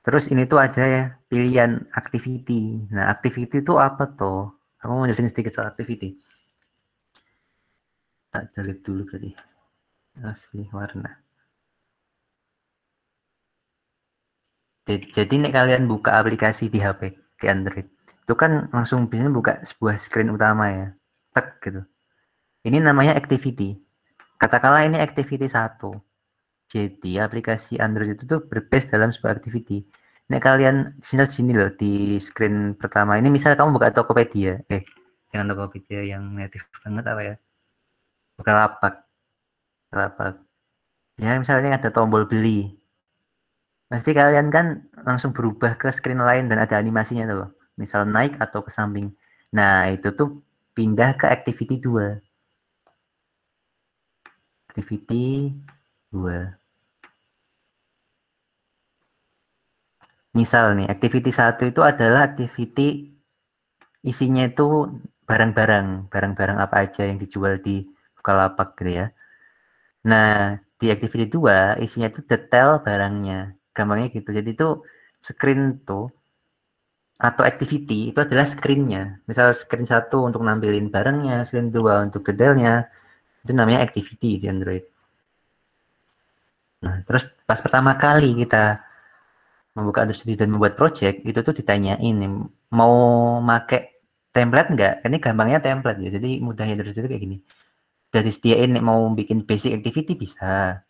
Terus ini tuh ada ya pilihan activity. Nah, activity itu apa tuh? Aku mau jelasin sedikit soal activity. Tak delete dulu berarti. Harus pilih warna. Jadi nih kalian buka aplikasi di HP di Android, itu kan langsung biasanya buka sebuah screen utama ya, tek gitu. Ini namanya activity. Katakanlah ini activity 1. Jadi aplikasi Android itu tuh berbase dalam sebuah activity. Nek kalian sini loh di screen pertama ini, misal kamu buka Tokopedia, jangan Tokopedia yang native banget apa ya, Bukalapak. Ya misalnya ada tombol beli, pasti kalian kan langsung berubah ke screen lain dan ada animasinya tuh, misal naik atau ke samping. Nah itu tuh pindah ke activity 2. activity 2. Misal nih, activity 1 itu adalah activity isinya itu barang-barang apa aja yang dijual di Bukalapak gitu ya. Nah, di activity 2 isinya itu detail barangnya. Gampangnya gitu. Jadi itu screen tuh atau activity itu adalah screen-nya. Misal screen 1 untuk nampilin barangnya, screen 2 untuk detailnya. Itu namanya activity di Android. Nah, terus pas pertama kali kita membuka Android Studio dan membuat project, itu tuh ditanyain nih, mau make template nggak? Ini gampangnya template ya, jadi mudahnya Android Studio kayak gini. Udah disediain nih, mau bikin basic activity bisa,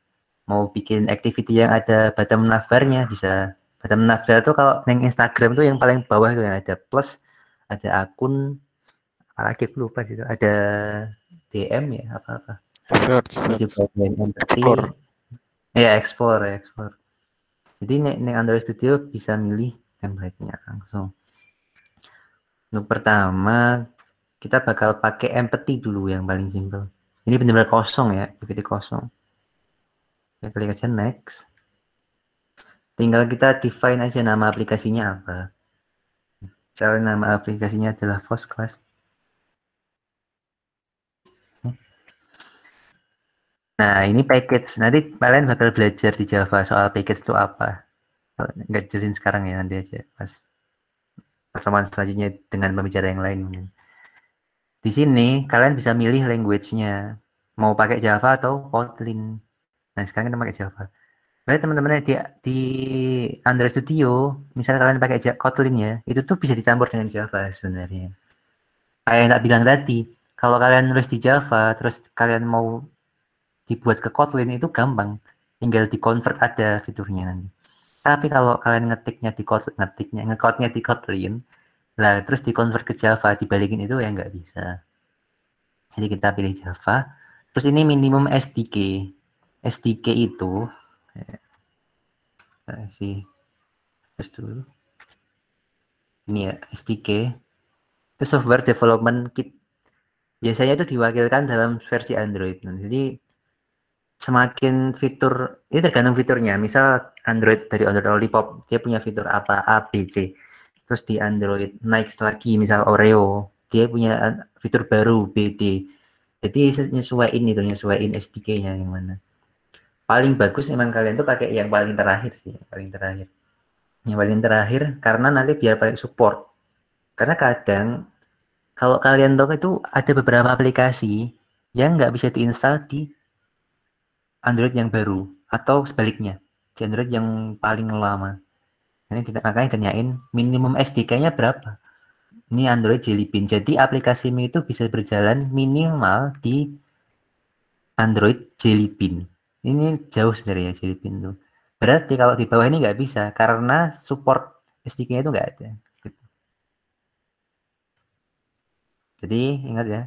mau bikin activity yang ada bottom navbarnya bisa. Bottom navbar tuh kalau neng Instagram tuh yang paling bawah itu yang ada plus, ada akun, apalagi aku lupa sih itu, ada DM ya apa-apa. Ini juga ada yang empathy. Explore. Ya, explore. Jadi neng Android Studio bisa milih template-nya langsung. Untuk pertama, kita bakal pakai empathy dulu yang paling simple. Ini benar-benar kosong ya, activity kosong. Kita klik aja next. Tinggal kita define aja nama aplikasinya apa. Misalnya nama aplikasinya adalah Post Class. Nah, ini package. Nanti kalian bakal belajar di Java soal package itu apa. Nggak jelasin sekarang ya, nanti aja pas pertemuan selanjutnya dengan pembicara yang lain mungkin. Di sini kalian bisa milih language-nya. Mau pakai Java atau Kotlin. Nah, sekarang kita pakai Java. Berarti teman-teman di Android Studio, misalnya kalian pakai Kotlin ya, itu tuh bisa dicampur dengan Java sebenarnya. Kayak yang tak bilang tadi, kalau kalian nulis di Java, terus kalian mau dibuat ke Kotlin itu gampang. Tinggal di-convert ada fiturnya nanti. Tapi kalau kalian ngetiknya di Kotlin, ngecode-nya di Kotlin, lah terus di-convert ke Java, dibalikin itu ya nggak bisa. Jadi kita pilih Java. Terus ini minimum SDK. SDK itu terus dulu. Ini ya SDK. Itu software development kit. Biasanya itu diwakilkan dalam versi Android. Jadi semakin fitur, ini tergantung fiturnya. Misal Android dari Android Lollipop, dia punya fitur apa A, B, C. Terus di Android naik lagi, misal Oreo, dia punya fitur baru B, D. Jadi nyesuaiin SDK-nya yang mana. Paling bagus emang kalian tuh pakai yang paling terakhir sih, yang paling terakhir karena nanti biar paling support. Karena kadang kalau kalian tahu itu ada beberapa aplikasi yang nggak bisa diinstal di Android yang baru atau sebaliknya di Android yang paling lama. Ini makanya tanyain minimum SDK-nya berapa. Ini Android Jelly Bean. Jadi aplikasimu itu bisa berjalan minimal di Android Jelly Bean. Ini jauh sebenarnya Jelly Bean tuh. Berarti kalau di bawah ini nggak bisa karena support SDK-nya itu nggak ada. Jadi ingat ya,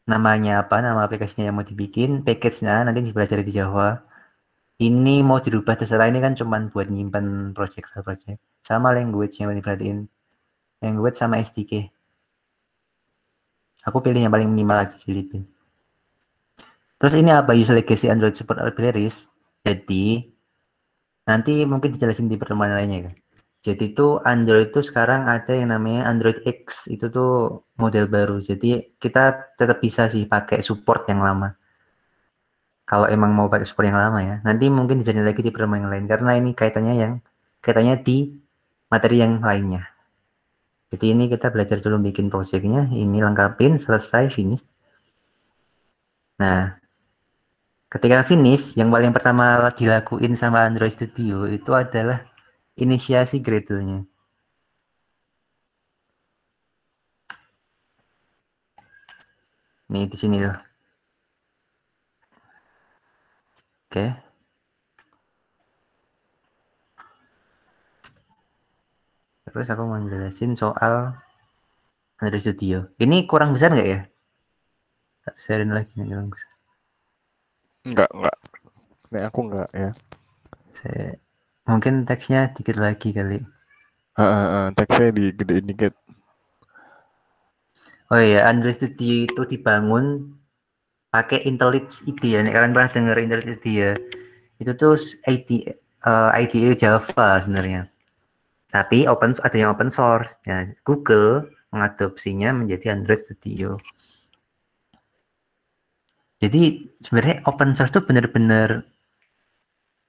namanya apa, nama aplikasinya yang mau dibikin, package-nya nanti dipelajari di Java. Ini mau dirubah terserah, ini kan cuma buat nyimpan project. Sama language yang diperhatiin. Language sama SDK. Aku pilih yang paling minimal aja Jelly Bean. Terus ini apa user legacy Android support libraries? Jadi nanti mungkin dijelasin di pertemuan lainnya kan. Jadi itu Android itu sekarang ada yang namanya Android X, itu tuh model baru. Jadi kita tetap bisa sih pakai support yang lama. Kalau emang mau pakai support yang lama ya. Nanti mungkin dijelasin lagi di pertemuan yang lain karena ini kaitannya di materi yang lainnya. Jadi ini kita belajar dulu bikin projectnya, ini lengkapin, selesai, finish. Nah, ketika finish, yang paling pertama dilakuin sama Android Studio itu adalah inisiasi Gradle-nya. Nih di sini loh. Oke. Terus aku mau jelasin soal Android Studio. Ini kurang besar nggak ya? Tak sharein lagi nih kurang besar. Enggak. Nih aku enggak ya. Mungkin teksnya dikit lagi kali. Teksnya digedein dikit. Oh iya, Android Studio itu dibangun pakai IntelliJ IDE ya. Nek kalian pernah dengar IntelliJ IDE ya, itu tuh IDE Java sebenarnya. Tapi ada yang open source. Ya, Google mengadopsinya menjadi Android Studio. Jadi sebenarnya open source itu benar-benar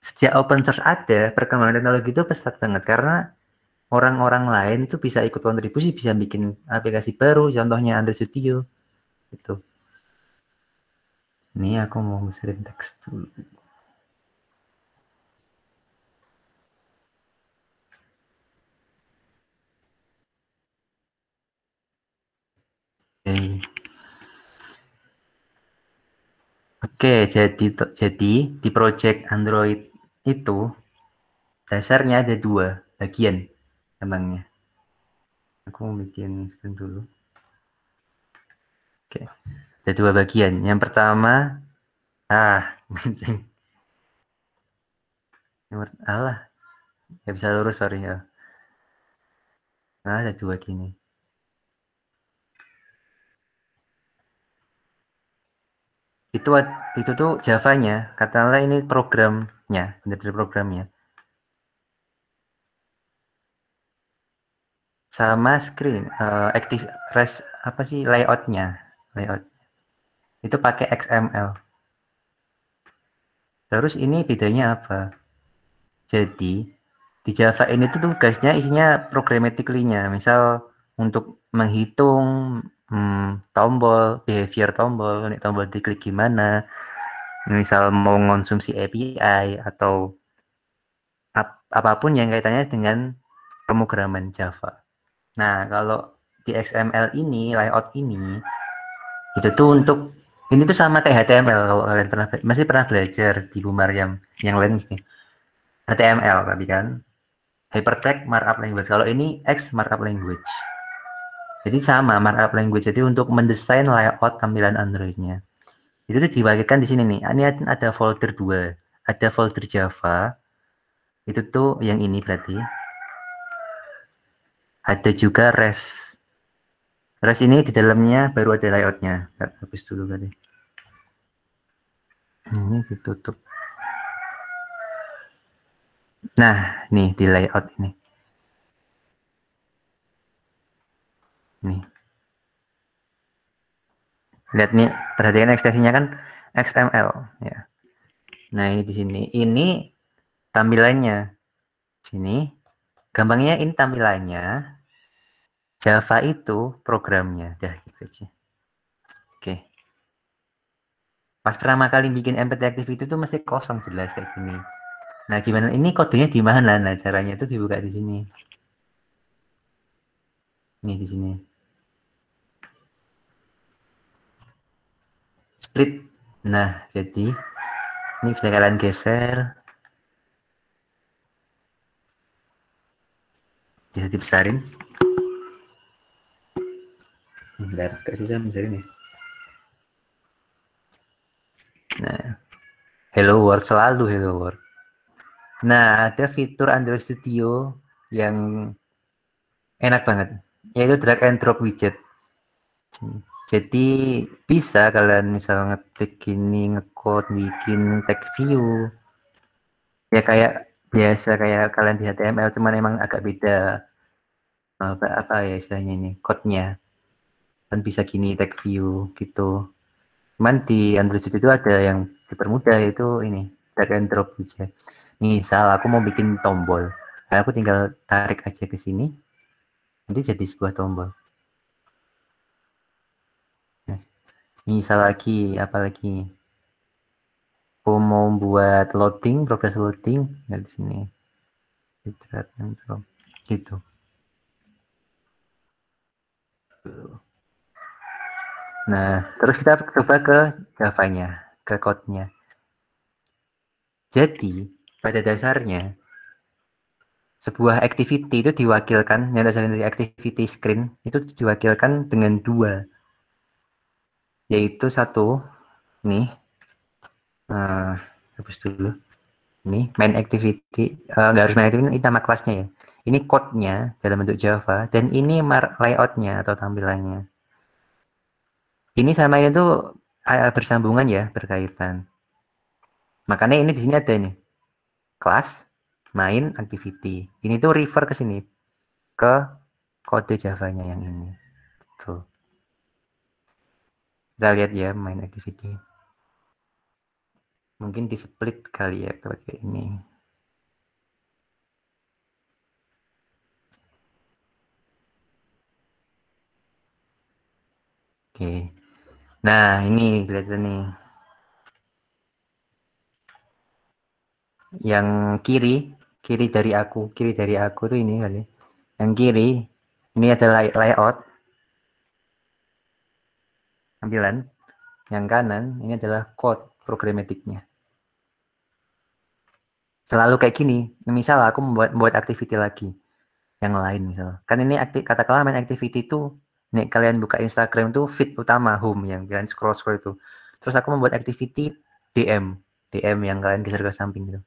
sejak open source ada, perkembangan teknologi itu pesat banget karena orang-orang lain tuh bisa ikut kontribusi, bisa bikin aplikasi baru, contohnya Android Studio gitu. Ini aku mau ngeserin teks dulu. Oke, jadi di project Android itu dasarnya ada 2 bagian emangnya. Aku mau bikin screen dulu. Oke, ada 2 bagian. Yang pertama, mencing. Alah, ya bisa lurus, sorry ya. Nah, ada 2 gini. Itu tuh Java-nya, katakanlah ini programnya, benar-benar programnya. Sama screen, layout-nya. Itu pakai XML. Terus ini bedanya apa? Jadi di Java ini tuh tugasnya isinya programmatically-nya. Misal untuk menghitung behavior tombol, nih tombol diklik gimana. Misal mau mengonsumsi API atau apapun yang kaitannya dengan pemrograman Java. Nah, kalau di XML ini, layout ini, itu tuh ini tuh sama kayak HTML. Kalau kalian masih pernah belajar di Bu Maryam, yang lain mesti HTML tadi kan, hypertext markup language. Kalau ini X markup language. Jadi sama markup language. Jadi untuk mendesain layout tampilan Android-nya, itu tuh diwakilkan di sini nih. Ini ada folder 2, ada folder Java. Itu tuh yang ini berarti. Ada juga REST. REST ini di dalamnya baru ada layout-nya. Habis dulu tadi. Ini ditutup. Nah, nih di layout ini. Nih. Lihat nih, perhatikan ekstensinya kan XML ya. Nah, ini di sini. Ini tampilannya. Sini. Gampangnya ini tampilannya. Java itu programnya. Dah gitu aja. Oke. Pas pertama kali bikin Empathy Activity itu mesti kosong jelas kayak gini. Nah, gimana? Ini kodenya di mana? Nah, caranya itu dibuka di sini. Nih di sini. Split. Nah, jadi ini bisa kalian geser. Bisa dibesarin. Bentar, gak susah besarin ya. Nah, hello world, selalu hello world. Nah, ada fitur Android Studio yang enak banget, yaitu drag and drop widget. Jadi bisa kalian misal ngetik gini, ngecode, bikin text view. Ya kayak biasa kayak kalian di HTML, cuman emang agak beda apa ya istilahnya ini, code-nya. Kan bisa gini text view gitu. Cuman di Android Studio itu ada yang dipermudah, yaitu ini drag and drop widget. Misal aku mau bikin tombol, aku tinggal tarik aja ke sini, nanti jadi sebuah tombol. Nah, misal lagi apa lagi? Aku mau buat loading, progress loading, nah di sini. Drag and drop gitu. Nah, terus kita coba ke Java-nya, ke code-nya. Jadi, pada dasarnya sebuah activity itu diwakilkan, yang dasarnya dari activity screen itu diwakilkan dengan 2, yaitu satu nih, hapus dulu, ini main activity, nggak harus main activity, ini nama kelasnya ya, ini code-nya dalam bentuk Java, dan ini layout-nya atau tampilannya. Ini sama ini tuh bersambungan ya, berkaitan. Makanya ini di sini ada ini. Kelas, main, activity. Ini tuh refer ke sini. Ke kode Java-nya yang ini. Tuh. Kita lihat ya main activity. Mungkin di split kali ya pakai ini. Oke. Nah, ini kelihatan nih. Yang kiri dari aku tuh ini kali. Yang kiri ini adalah layout tampilan. Yang kanan ini adalah code programatiknya. Selalu kayak gini. Misal aku membuat activity lagi yang lain misal. Kan ini katakanlah main activity itu nih kalian buka Instagram tuh feed utama home yang kalian scroll itu. Terus aku membuat activity DM yang kalian geser ke samping gitu.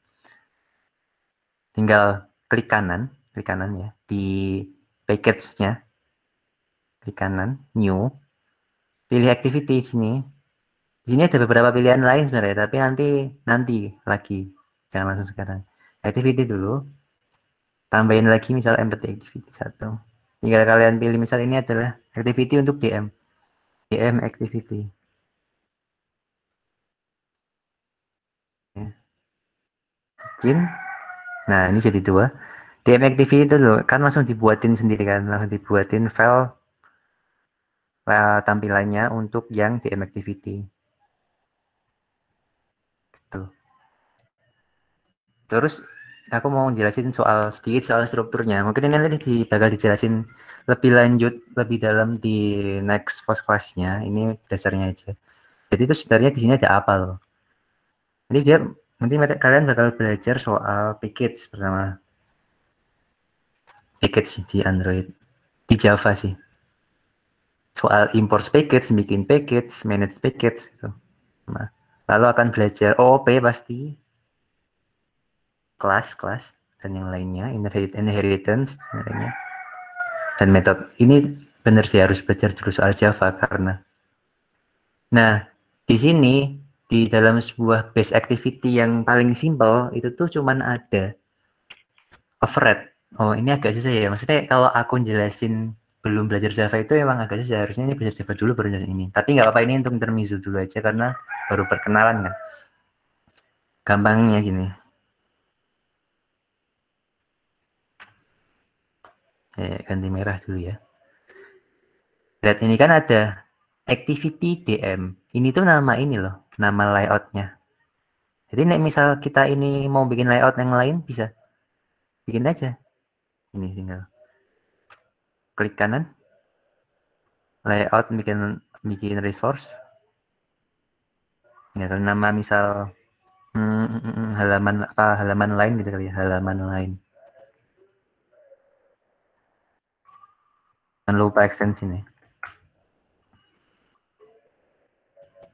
Tinggal klik kanan ya di package-nya. Klik kanan, new. Pilih activity sini. Di sini ada beberapa pilihan lain sebenarnya, tapi nanti lagi. Jangan langsung sekarang. Activity dulu. Tambahin lagi misal empty activity 1. Tinggal kalian pilih misal ini adalah activity untuk DM activity. Ya. Bikin. Nah, ini jadi 2. DM activity itu loh, kan langsung dibuatin sendiri kan, langsung dibuatin file tampilannya untuk yang DM activity. Gitu. Terus aku mau jelasin sedikit soal strukturnya. Mungkin ini nanti bakal dijelasin lebih lanjut, lebih dalam di next post class-nya. Ini dasarnya aja. Jadi itu sebenarnya di sini ada apa loh? Jadi nanti kalian bakal belajar soal package pertama. Package di Android. Di Java sih. Soal import package, bikin package, manage package gitu. Nah, lalu akan belajar OOP pasti. Kelas dan yang lainnya, inheritance dan lainnya. Dan metode. Ini benar sih harus belajar dulu soal Java karena. Nah, di sini di dalam sebuah base activity yang paling simple itu tuh cuman ada override. Oh, ini agak susah ya. Maksudnya kalau aku jelasin belum belajar Java itu emang agak susah. Harusnya ini belajar Java dulu baru jelasin ini. Tapi nggak apa-apa, ini untuk intermezzo dulu aja karena baru perkenalan kan. Gampangnya gini. Ganti merah dulu ya. Lihat ini kan ada activity DM. Ini tuh nama ini loh, nama layoutnya. Jadi misal kita ini mau bikin layout yang lain bisa. Bikin aja. Ini tinggal klik kanan. Layout bikin resource. Ya, nama misal halaman lain gitu kali ya, halaman lain. Jangan lupa extension ya.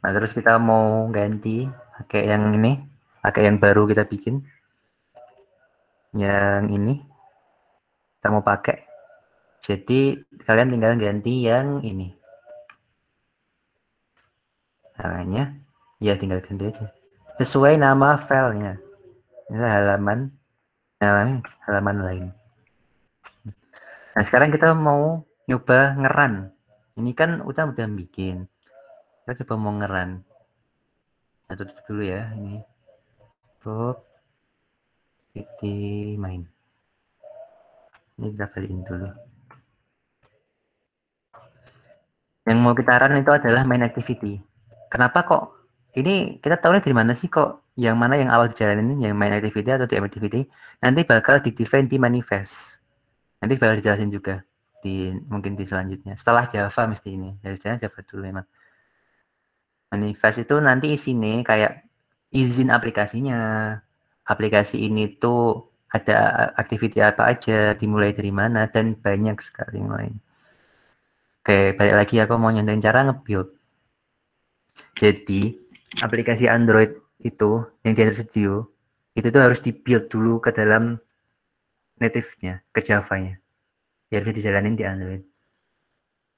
Nah, terus kita mau ganti pakai yang ini, pakai yang baru kita bikin. Yang ini kita mau pakai. Jadi kalian tinggal ganti yang ini. Namanya ya tinggal ganti aja. Sesuai nama filenya. Ini halaman lain. Nah, sekarang kita mau nyoba ngeran. Ini kan udah bikin. Kita coba mau ngeran. Nah, tutup dulu ya ini. Tutup. Main. Ini kita balikin dulu. Yang mau kita run itu adalah main activity. Kenapa kok? Ini kita tahu dari mana sih kok? Yang mana yang awal dijalanin, yang main activity atau DM activity? Nanti bakal di-define di manifest. Nanti bakal dijelasin juga mungkin di selanjutnya. Setelah Java mesti ini. Jadi Java dulu memang. Manifest itu nanti isinya kayak izin aplikasinya. Aplikasi ini tuh ada activity apa aja, dimulai dari mana, dan banyak sekali yang lain. Oke, balik lagi aku mau nyontohin cara nge-build. Jadi, aplikasi Android itu yang di Android Studio itu tuh harus di-build dulu ke dalam native-nya, ke Java-nya. Biar bisa dijalanin di Android.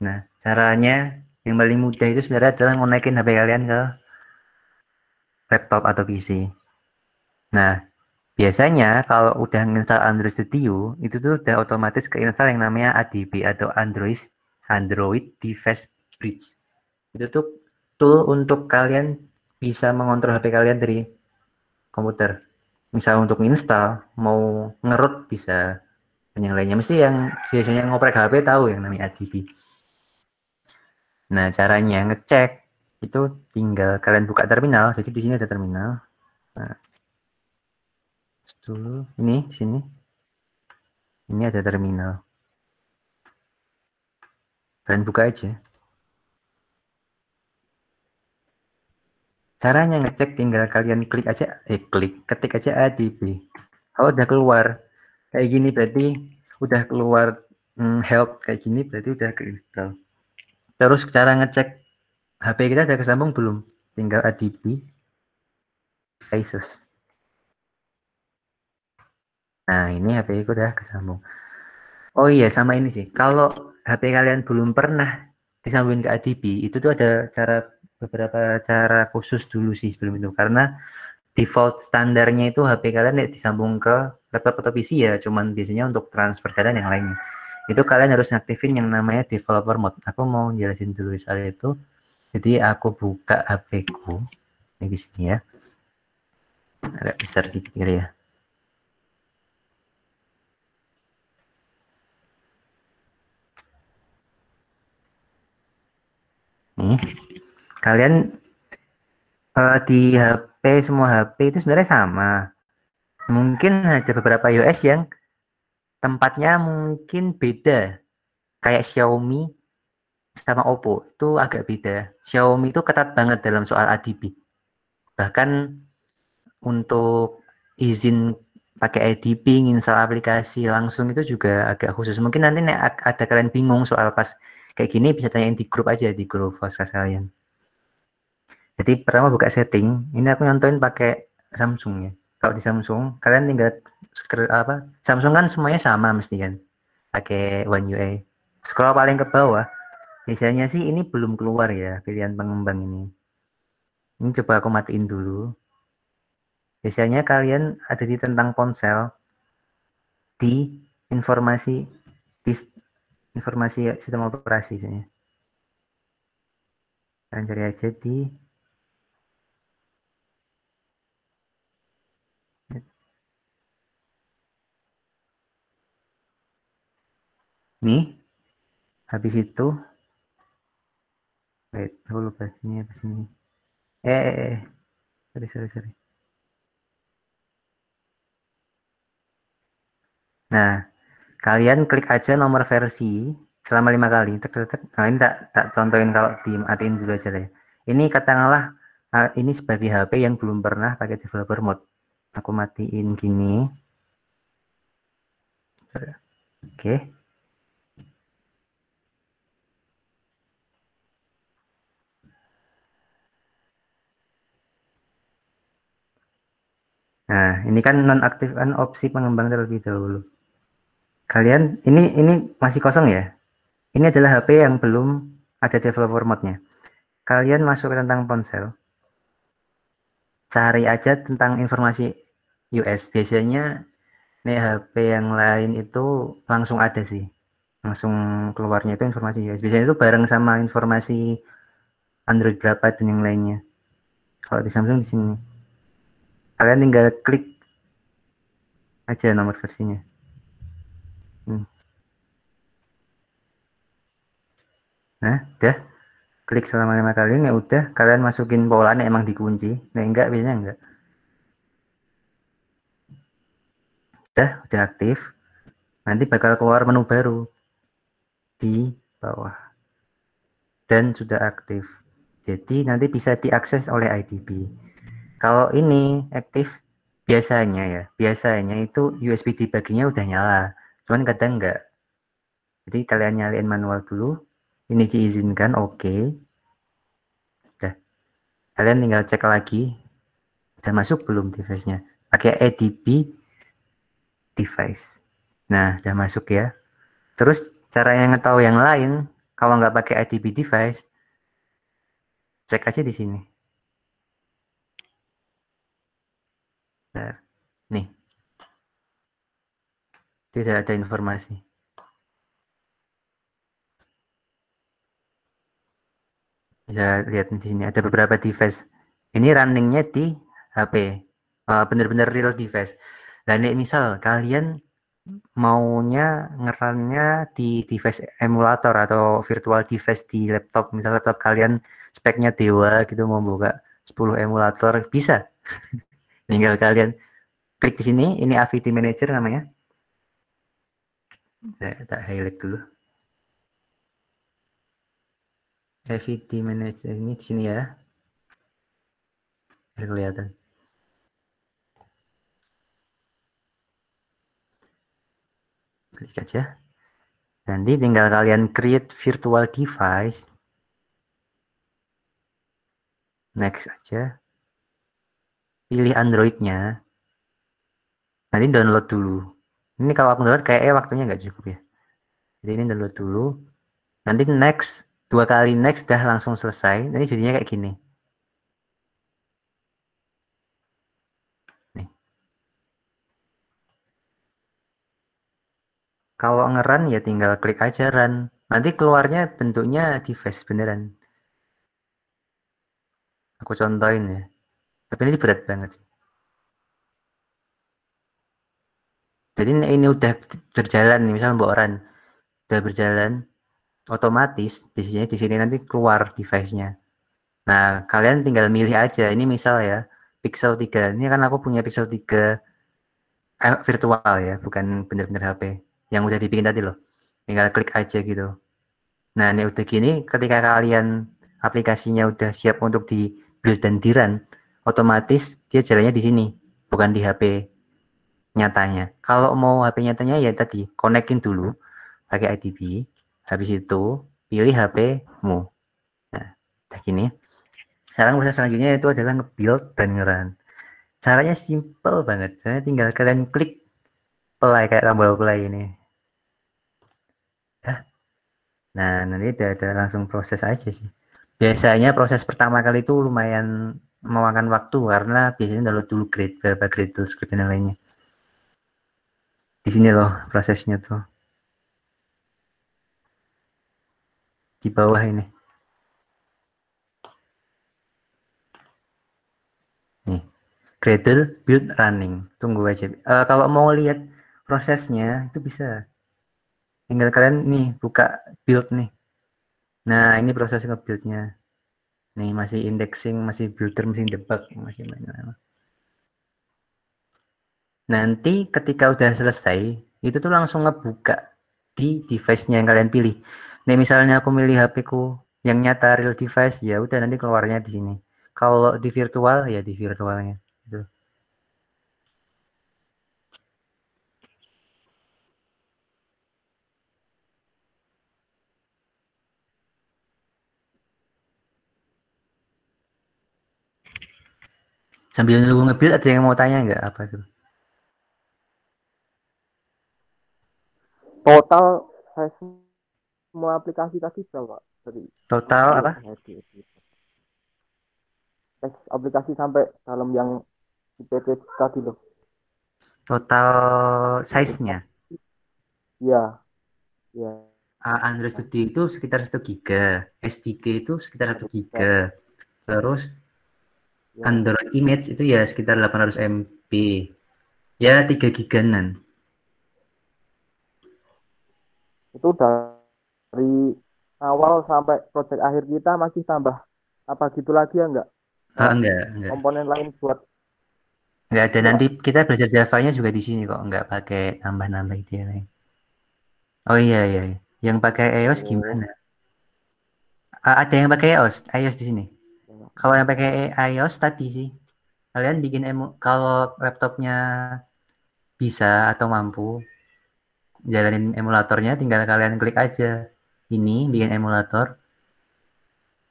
Nah, caranya Yang paling mudah itu sebenarnya adalah ngonekin HP kalian ke laptop atau PC. Nah, biasanya kalau udah install Android Studio, itu tuh udah otomatis keinstall yang namanya ADB atau Android Device Bridge. Itu tuh tool untuk kalian bisa mengontrol HP kalian dari komputer. Misal untuk install, mau ngerut bisa, dan yang lainnya. Mesti yang biasanya ngoprek HP tahu yang namanya ADB. Nah, caranya ngecek itu tinggal kalian buka terminal. Jadi di sini ada terminal. Nah, dulu ini di sini. Ini ada terminal. Kalian buka aja. Caranya ngecek tinggal kalian ketik aja ADB. Kalau udah keluar kayak gini berarti udah keluar help kayak gini berarti udah keinstall. Terus cara ngecek HP kita udah kesambung belum? Tinggal ADB devices. Nah, ini HP ku udah kesambung. Oh iya, sama ini sih. Kalau HP kalian belum pernah disambungin ke ADB, itu tuh ada beberapa cara khusus dulu sih sebelum itu. Karena default standarnya itu HP kalian disambung ke laptop atau PC ya, cuman biasanya untuk transfer data dan yang lainnya. Itu kalian harus ngaktifin yang namanya developer mode. Aku mau jelasin dulu soal itu. Jadi aku buka HP ku. Ini di sini ya. Agak besar sedikit ya. Nih, kalian di HP semua HP itu sebenarnya sama. Mungkin ada beberapa iOS yang tempatnya mungkin beda. Kayak Xiaomi sama Oppo itu agak beda. Xiaomi itu ketat banget dalam soal ADB. Bahkan untuk izin pakai ADB, install aplikasi langsung itu juga agak khusus. Mungkin nanti ada kalian bingung soal pas kayak gini bisa tanyain di grup aja, di grup podcast kalian. Jadi pertama buka setting, ini aku nontonin pakai Samsung ya. Kalau di Samsung, kalian tinggal Samsung kan semuanya sama mesti kan, pakai One UI. Scroll paling ke bawah, biasanya sih ini belum keluar ya pilihan pengembang ini. Ini coba aku matiin dulu. Biasanya kalian ada di tentang ponsel, di informasi sistem operasi biasanya. Kalian cari aja di nih, habis itu wait, aku lupa sini apa sini. Sorry. Nah, kalian klik aja nomor versi selama 5 kali. Nah, ini tak contohin kalau dimatiin dulu aja ya. Ini katakanlah ini sebagai HP yang belum pernah pakai developer mode. Aku matiin gini. Oke. Nah, ini kan nonaktifkan opsi pengembang terlebih dahulu. Kalian ini masih kosong ya. Ini adalah HP yang belum ada developer mode-nya. Kalian masuk ke tentang ponsel. Cari aja tentang informasi US. Biasanya nih HP yang lain itu langsung ada sih. Langsung keluarnya itu informasi US. Biasanya itu bareng sama informasi Android berapa dan yang lainnya. Kalau di Samsung di sini. Kalian tinggal klik aja nomor versinya. Nah, udah klik selama 5 kali, ya udah kalian masukin polanya emang dikunci. Nah, enggak biasanya enggak. Udah aktif. Nanti bakal keluar menu baru di bawah. Dan sudah aktif. Jadi nanti bisa diakses oleh IDB. Kalau ini aktif biasanya itu USB debugnya udah nyala. Cuman kadang enggak. Jadi kalian nyalain manual dulu. Ini diizinkan, oke. Udah. Kalian tinggal cek lagi. Udah masuk belum device-nya? Pakai ADB device. Nah, udah masuk ya. Terus cara yang tahu yang lain, kalau nggak pakai ADB device, Cek aja di sini. Bentar. Nih. Tidak ada informasi. Bisa lihat di sini ada beberapa device. Ini runningnya di HP. Bener-bener real device. Dan misal kalian maunya ngerannya di device emulator atau virtual device di laptop, misal laptop kalian speknya dewa gitu, mau buka 10 emulator bisa. Tinggal kalian klik di sini, ini AVT Manager namanya. Tak highlight dulu. AVT Manager ini di sini ya. Biar kelihatan. Klik aja. Nanti tinggal kalian create virtual device. Next aja. Pilih Android-nya. Nanti download dulu. Ini kalau aku download kayaknya waktunya nggak cukup ya. Jadi ini download dulu. Nanti next. 2 kali next dah langsung selesai. Nanti jadinya kayak gini. Nih. Kalau nge-run ya tinggal klik aja run. Nanti keluarnya bentuknya device beneran. Aku contohin ya. Tapi ini berat banget sih. Jadi ini udah berjalan nih, misal mbok run udah berjalan, otomatis biasanya di sini nanti keluar device-nya. Nah, kalian tinggal milih aja. Ini misal ya, Pixel 3. Ini kan aku punya Pixel 3 virtual ya, bukan bener-bener HP. Yang udah dibikin tadi loh. Tinggal klik aja gitu. Nah, ini udah gini, ketika kalian aplikasinya udah siap untuk di build dan di run, otomatis dia jalannya di sini, bukan di HP nyatanya. Kalau mau HP nyatanya ya tadi, konekin dulu pakai IDB, habis itu pilih HP-mu. Nah, udah gini. Sekarang proses selanjutnya itu adalah nge-build dan nge-run. Caranya simple banget. Saya tinggal kalian klik play kayak tombol play ini. Ya. Nah, nanti ada langsung proses aja sih. Biasanya proses pertama kali itu lumayan memakan waktu karena biasanya download dulu grade, beberapa grade script dan lainnya. Di sini loh prosesnya tuh. Di bawah ini. Nih. Gradle build running. Tunggu aja. Kalau mau lihat prosesnya itu bisa. Tinggal kalian nih buka build nih. Nah, ini proses nge-build-nya. Nih masih indexing, masih builder, masih debug, masih mana. Nanti ketika udah selesai, itu tuh langsung ngebuka di device-nya yang kalian pilih. Nih misalnya aku milih HP-ku yang nyata real device, ya udah nanti keluarnya di sini. Kalau di virtual ya di virtualnya. Gitu. Sambil nunggu nge-build ada yang mau tanya nggak apa tuh? Total saya semua aplikasi tadi berapa? Dari Total apa? aplikasi sampai dalam yang IPT tadi loh. Total size-nya. Iya. Iya. Android Studio itu sekitar 1 giga, S3 itu sekitar 1 giga. Terus Ya. Android Image itu ya sekitar 800 MB. Ya 3 giganan. Itu dari awal sampai project akhir kita masih tambah apa gitu lagi ya enggak? Enggak. Komponen lain buat Enggak ada, nanti kita belajar Java-nya juga di sini kok, enggak pakai nambah-nambah itu ya. Oh iya. Yang pakai iOS gimana? Ada yang pakai iOS di sini. Kalau yang pakai iOS tadi sih, kalian bikin kalau laptopnya bisa atau mampu jalanin emulatornya, tinggal kalian klik aja ini bikin emulator.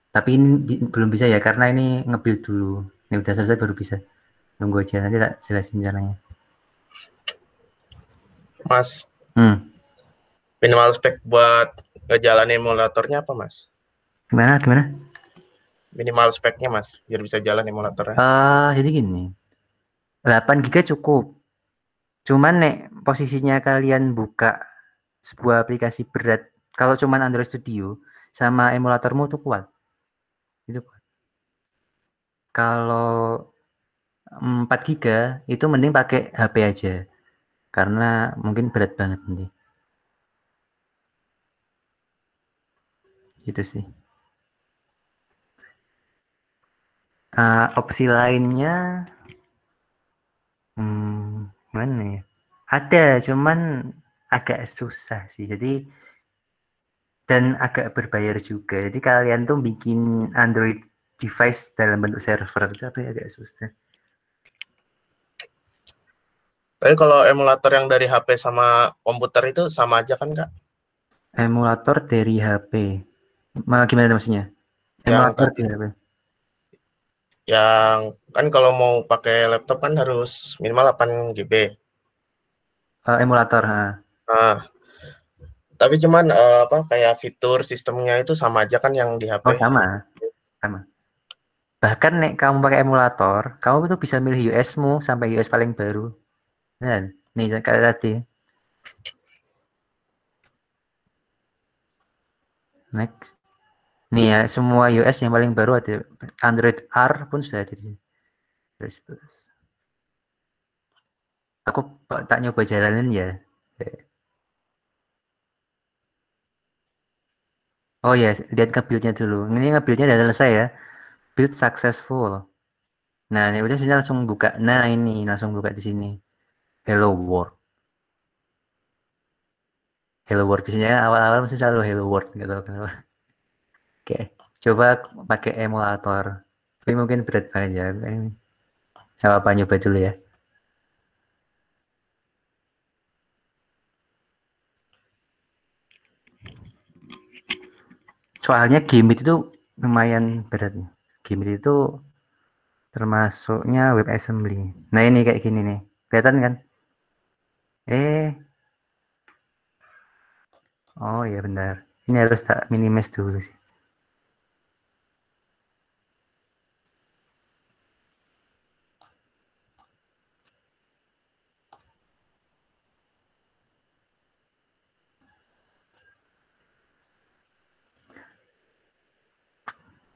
Tapi ini belum bisa ya karena ini nge-build dulu. Ini udah selesai baru bisa. Tunggu aja nanti tak jelasin caranya. Mas, Minimal spek buat ngejalanin emulatornya apa, Mas? Gimana? minimal speknya Mas, biar bisa jalan emulatornya? Jadi gini, 8 GB cukup. Cuman nek posisinya kalian buka sebuah aplikasi berat, kalau cuman Android Studio sama emulatormu tuh kuat. Itu kuat. Kalau 4 GB itu mending pakai HP aja. Karena mungkin berat banget nanti. Gitu sih. Opsi lainnya gimana ya? Ada, cuman agak susah sih. Jadi dan agak berbayar juga. Jadi kalian tuh bikin Android device dalam bentuk server itu agak susah. Tapi kalau emulator yang dari HP sama komputer itu sama aja kan Kak? Emulator dari HP. Gimana maksudnya? Emulator dari HP. Yang kan kalau mau pakai laptop kan harus minimal 8 GB. Emulator, Nah, tapi cuman kayak fitur sistemnya itu sama aja kan yang di HP? Oh sama. Bahkan nek kamu pakai emulator, kamu tuh bisa milih US-mu sampai US paling baru. Nah, nih kayak tadi. Next. Nih ya, semua US yang paling baru ada. Android R pun sudah ada di sini. Aku tak nyoba jalanin ya. Oh ya, lihat nge-build-nya dulu. Ini nge-build-nya udah selesai ya. Build successful. Nah, ini udah bisa langsung buka. Nah, ini langsung buka di sini. Hello World. Hello World biasanya awal-awal masih selalu Hello World gitu kenapa. Oke, coba pakai emulator. Tapi mungkin berat banget ya. Sama apa nyoba dulu ya. Soalnya Gimit itu lumayan berat nih. Gimit itu termasuknya WebAssembly. Nah ini kayak gini nih. Kelihatan kan? Oh ya benar. Ini harus tak minimize dulu sih.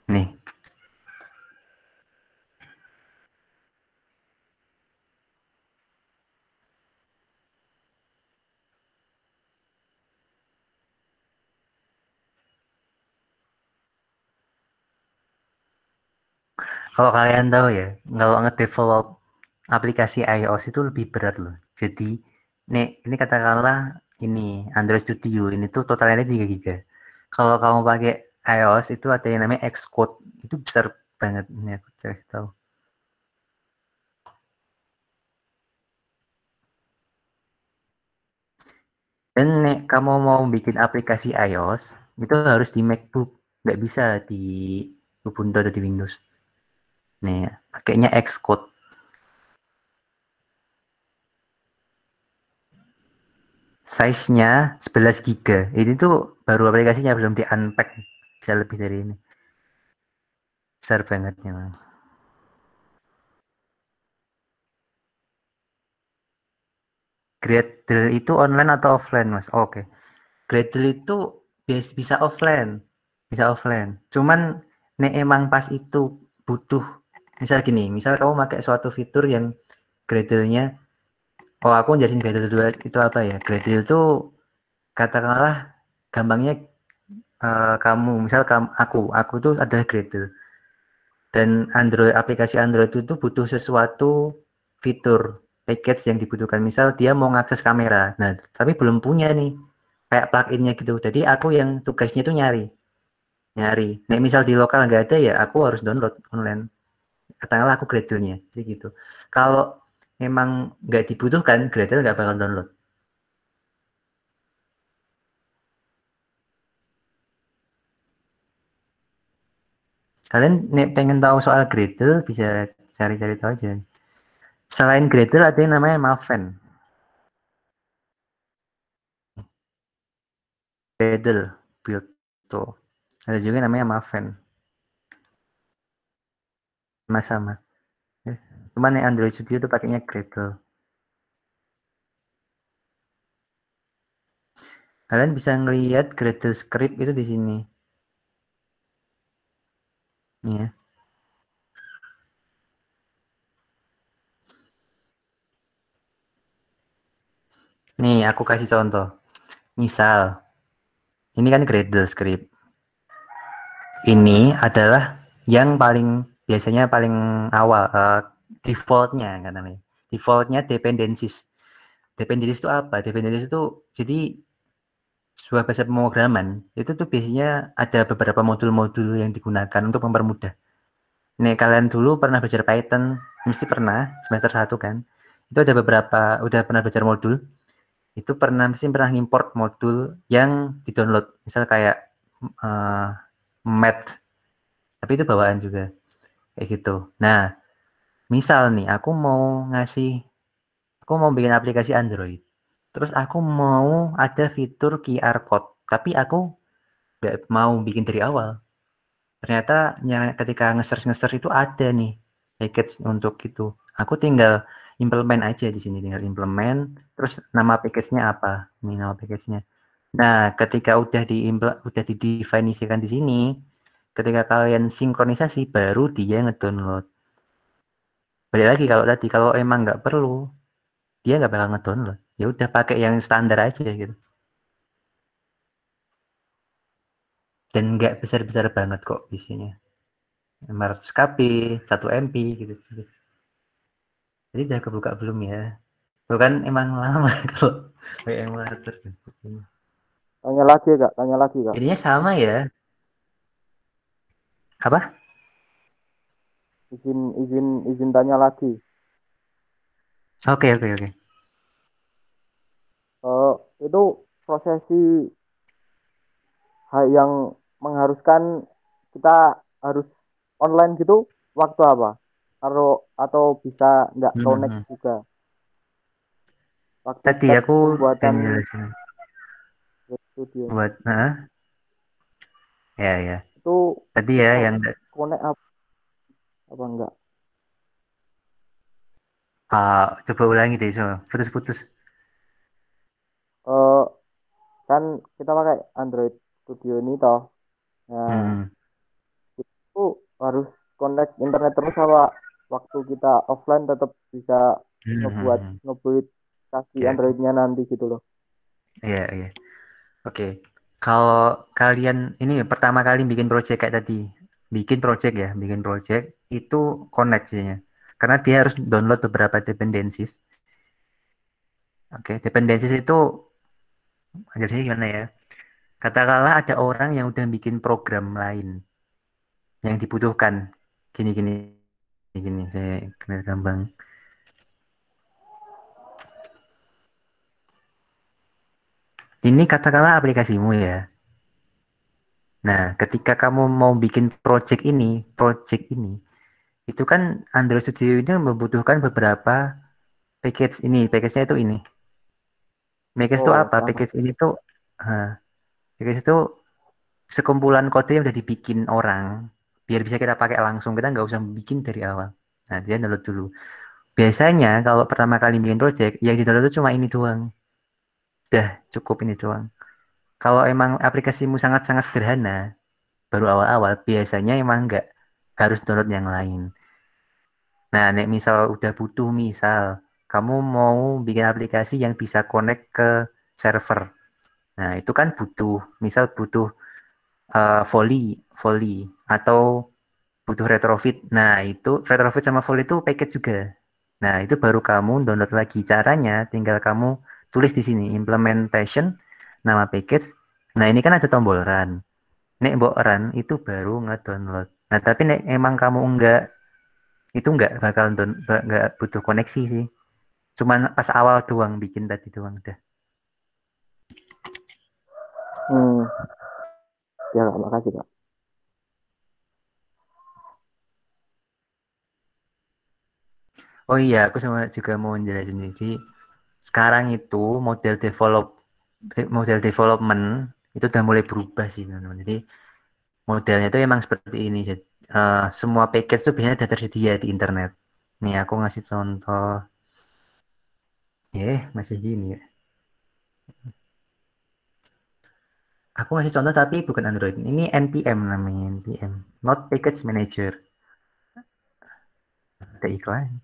Nih. Kalau kalian tahu ya, kalau nge-develop aplikasi iOS itu lebih berat loh. Jadi, nih, ini katakanlah ini Android Studio, ini tuh totalnya 3 GB. Kalau kamu pakai iOS itu ada yang namanya Xcode, itu besar banget. Ini aku cari tahu. Dan nih, kamu mau bikin aplikasi iOS, itu harus di MacBook. Nggak bisa di Ubuntu atau di Windows. Nih, pakainya Xcode. Size-nya 11 GB. Ini tuh baru aplikasinya belum di-unpack. Bisa lebih dari ini. Besar banget memang. Gradle itu online atau offline, Mas? Oke. Gradle itu bisa offline. Bisa offline. Cuman nek emang pas itu butuh misal gini, misal kamu pakai suatu fitur yang Gradle-nya aku jelasin Gradle dua itu apa ya? Gradle itu katakanlah gampangnya kamu, misal aku tuh adalah Gradle. Dan aplikasi Android itu butuh sesuatu fitur package yang dibutuhkan. Misal dia mau ngakses kamera, nah tapi belum punya nih kayak pluginnya gitu. Jadi aku yang tugasnya itu nyari. Nah misal di lokal nggak ada ya aku harus download online. Katakanlah aku Gradle-nya, jadi gitu. Kalau memang nggak dibutuhkan, Gradle nggak bakal download. Kalian pengen tahu soal Gradle bisa cari-cari tahu aja. Selain Gradle ada yang namanya Maven. Gradle build tuh. Ada juga namanya Maven. sama. Cuman yang Android Studio itu pakainya Gradle. Kalian bisa ngelihat Gradle script itu di sini. Ya. Nih, aku kasih contoh. Misal, ini kan Gradle script. Ini adalah yang biasanya paling awal, defaultnya kan namanya. Defaultnya dependencies. Dependencies itu apa? Dependencies itu jadi sebuah bahasa pemrograman itu tuh biasanya ada beberapa modul-modul yang digunakan untuk mempermudah. Nih kalian dulu pernah belajar Python, mesti pernah semester 1 kan? Itu ada beberapa udah pernah belajar modul. Itu mesti pernah import modul yang di-download. Misal kayak math. Tapi itu bawaan juga. Kayak gitu. Nah, misal nih aku mau bikin aplikasi Android. Terus aku mau ada fitur QR code, tapi aku nggak mau bikin dari awal. Ternyata ketika nge-search itu ada nih package untuk itu. Aku tinggal implement aja di sini, tinggal implement. Terus nama package-nya apa? Ini nama package-nya. Nah, ketika udah didefinisikan di sini, ketika kalian sinkronisasi, baru dia ngedownload. Balik lagi kalau emang nggak perlu, dia nggak bakal ngedownload. Ya udah pakai yang standar aja gitu. Dan nggak besar-besar banget kok isinya. 500 KB, 1 MB gitu. Jadi udah kebuka belum ya? Itu kan emang lama kalau kayak emulator. Tanya lagi kak. Ininya sama ya? Apa? Izin tanya lagi. Oke. Itu prosesi yang mengharuskan kita harus online gitu waktu apa? Atau bisa nggak connect juga? Waktu Tadi step aku pembuatan jelasin studio buat ya. itu Tadi ya yang connect apa enggak? coba ulangi deh, so putus-putus. Kan kita pakai Android Studio ini toh. Nah, itu harus connect internet terus apa waktu kita offline tetap bisa ngebuat kasih Androidnya nanti gitu loh. Iya. Oke. Kalau kalian ini pertama kali bikin project kayak tadi, bikin project itu connect biasanya. Karena dia harus download beberapa dependencies. Oke, dependencies itu jelasinnya gimana ya? Katakanlah ada orang yang udah bikin program lain yang dibutuhkan. Gini, saya kenal gampang. Ini katakanlah aplikasimu ya. Nah, ketika kamu mau bikin project ini, itu kan Android Studio ini membutuhkan beberapa package ini. Package-nya itu ini. Package itu apa? Package ini tuh, package itu sekumpulan kode yang udah dibikin orang, biar bisa kita pakai langsung. Kita nggak usah bikin dari awal. Nah, dia download dulu. Biasanya kalau pertama kali bikin project, yang di download itu cuma ini doang. Udah cukup ini doang. Kalau emang aplikasimu sangat-sangat sederhana, baru awal-awal, biasanya emang nggak harus download yang lain. Nah, nek misal udah butuh, kamu mau bikin aplikasi yang bisa connect ke server. Nah, itu kan butuh volley atau butuh retrofit. Nah, itu retrofit sama volley itu package juga. Nah, itu baru kamu download lagi. Caranya tinggal kamu tulis di sini implementation nama package. Nah, ini kan ada tombol run. Nek mbok run itu baru nge-download. Nah, tapi nek emang kamu itu nggak butuh koneksi sih. Cuman pas awal doang bikin tadi doang udah. Ya kak, makasih kak. Oh iya, aku juga mau jelasin. Jadi sekarang itu model development itu udah mulai berubah sih teman-teman. Jadi modelnya itu emang seperti ini. Jadi, semua package itu biasanya sudah tersedia di internet. Nih aku ngasih contoh. Masih gini ya. Aku ngasih contoh tapi bukan Android. Ini NPM namanya, NPM. Not Package Manager. Ada iklan.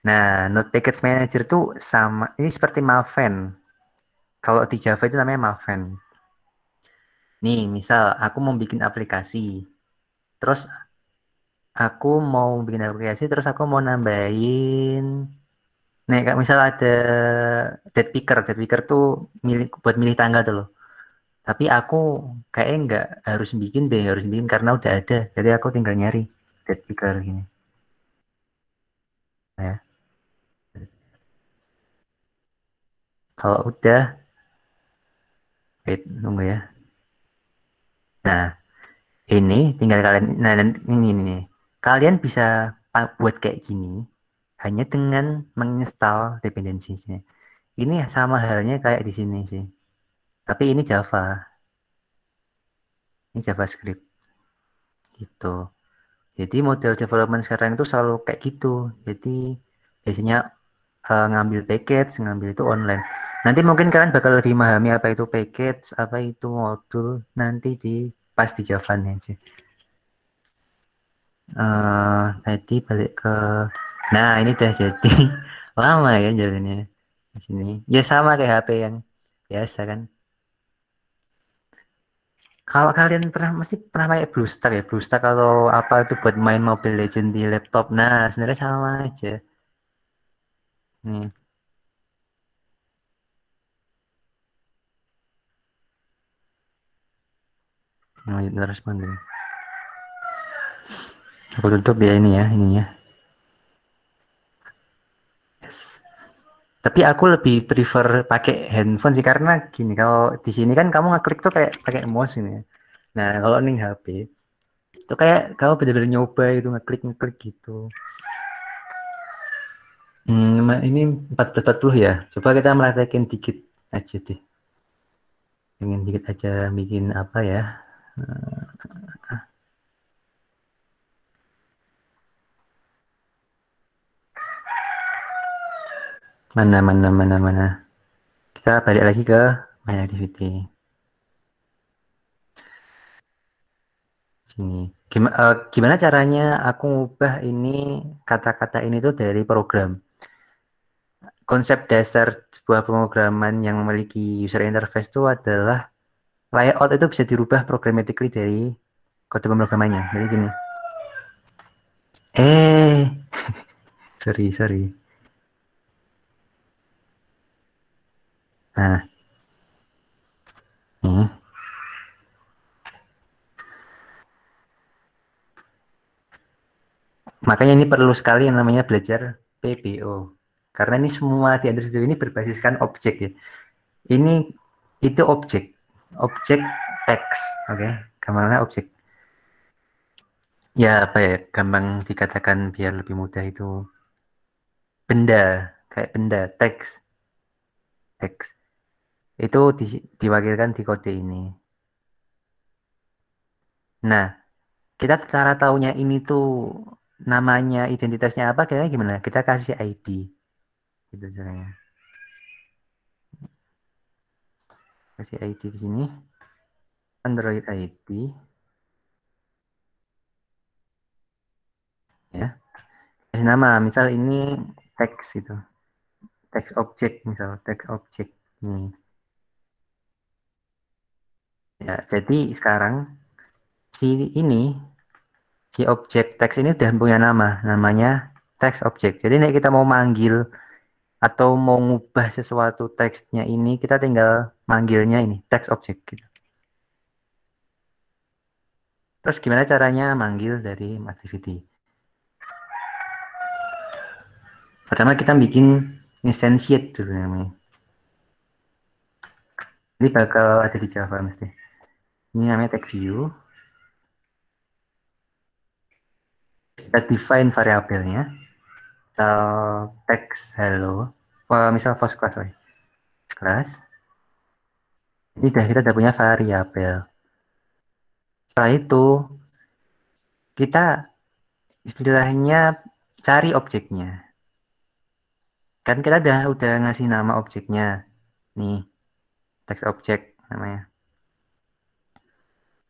Nah, Node Package Manager itu sama, ini seperti Maven. Kalau di Java itu namanya Maven. Nih, misal aku mau bikin aplikasi. Terus aku mau bikin aplikasi, terus aku mau nambahin. Nih, misal ada date picker tuh buat milih tanggal tuh loh. Tapi aku kayaknya nggak harus bikin karena udah ada. Jadi aku tinggal nyari date picker gini. Ya. Kalau udah, wait, tunggu ya. Nah, ini tinggal kalian, nah ini nih. Kalian bisa buat kayak gini hanya dengan menginstal dependensinya. Ini sama halnya kayak di sini sih. Tapi ini Java, ini JavaScript gitu. Jadi model development sekarang itu selalu kayak gitu. Jadi biasanya ngambil package, ngambil itu online. Nanti mungkin kalian bakal lebih memahami apa itu package, apa itu modul nanti pas di Java-nya aja. Tadi balik ke, nah ini udah jadi lama ya jalannya di sini. Ya sama kayak HP yang biasa kan. Kalau kalian mesti pernah pakai BlueStack ya. BlueStack kalau apa itu buat main Mobile Legends di laptop. Nah sebenarnya sama aja. Nih. Nah, respon dulu. Aku tutup ya ini ya, ininya. Yes. Tapi aku lebih prefer pakai handphone sih karena gini, kalau di sini kan kamu ngeklik tuh kayak pakai mouse ini ya. Nah, kalau nih HP itu kayak kamu bener-bener nyoba itu ngeklik gitu. Ini 1440 ya. Coba kita meraktekin dikit aja deh. Pengen dikit aja bikin apa ya? Mana. Kita balik lagi ke main activity. Sini. Gimana caranya aku ngubah ini kata-kata ini tuh dari program? Konsep dasar sebuah pemrograman yang memiliki user interface itu adalah layout itu bisa dirubah programmatically dari kode pemrogramannya. Jadi gini. Sorry. Nah, nih. Makanya ini perlu sekali yang namanya belajar PBO. Karena ini semua di Android Studio ini berbasiskan objek ya. Ini itu objek teks, oke? Gambarnya objek. Ya apa ya? Gampang dikatakan biar lebih mudah itu benda, kayak benda teks. Itu diwakilkan di kode ini. Nah, kita cara taunya ini tuh namanya identitasnya apa kayaknya gimana? Kita kasih ID. Gitu caranya. Kasih ID di sini. Android ID. Ya. Kasih nama, misal ini teks itu. Teks objek misal, teks objek nih. Ya, jadi sekarang si objek teks ini udah punya nama, namanya teks objek. Jadi nih kita mau manggil atau mau ngubah sesuatu teksnya ini, kita tinggal manggilnya ini teks objek gitu. Terus gimana caranya manggil dari activity? Pertama kita bikin instantiate dulu namanya. Ini bakal ada di Java mesti. Ini namanya tag view. Kita define variabelnya. Misal text hello. Misal first class. Ini kita udah punya variabel. Setelah itu kita istilahnya cari objeknya. Kan kita udah ngasih nama objeknya. Nih, text object namanya.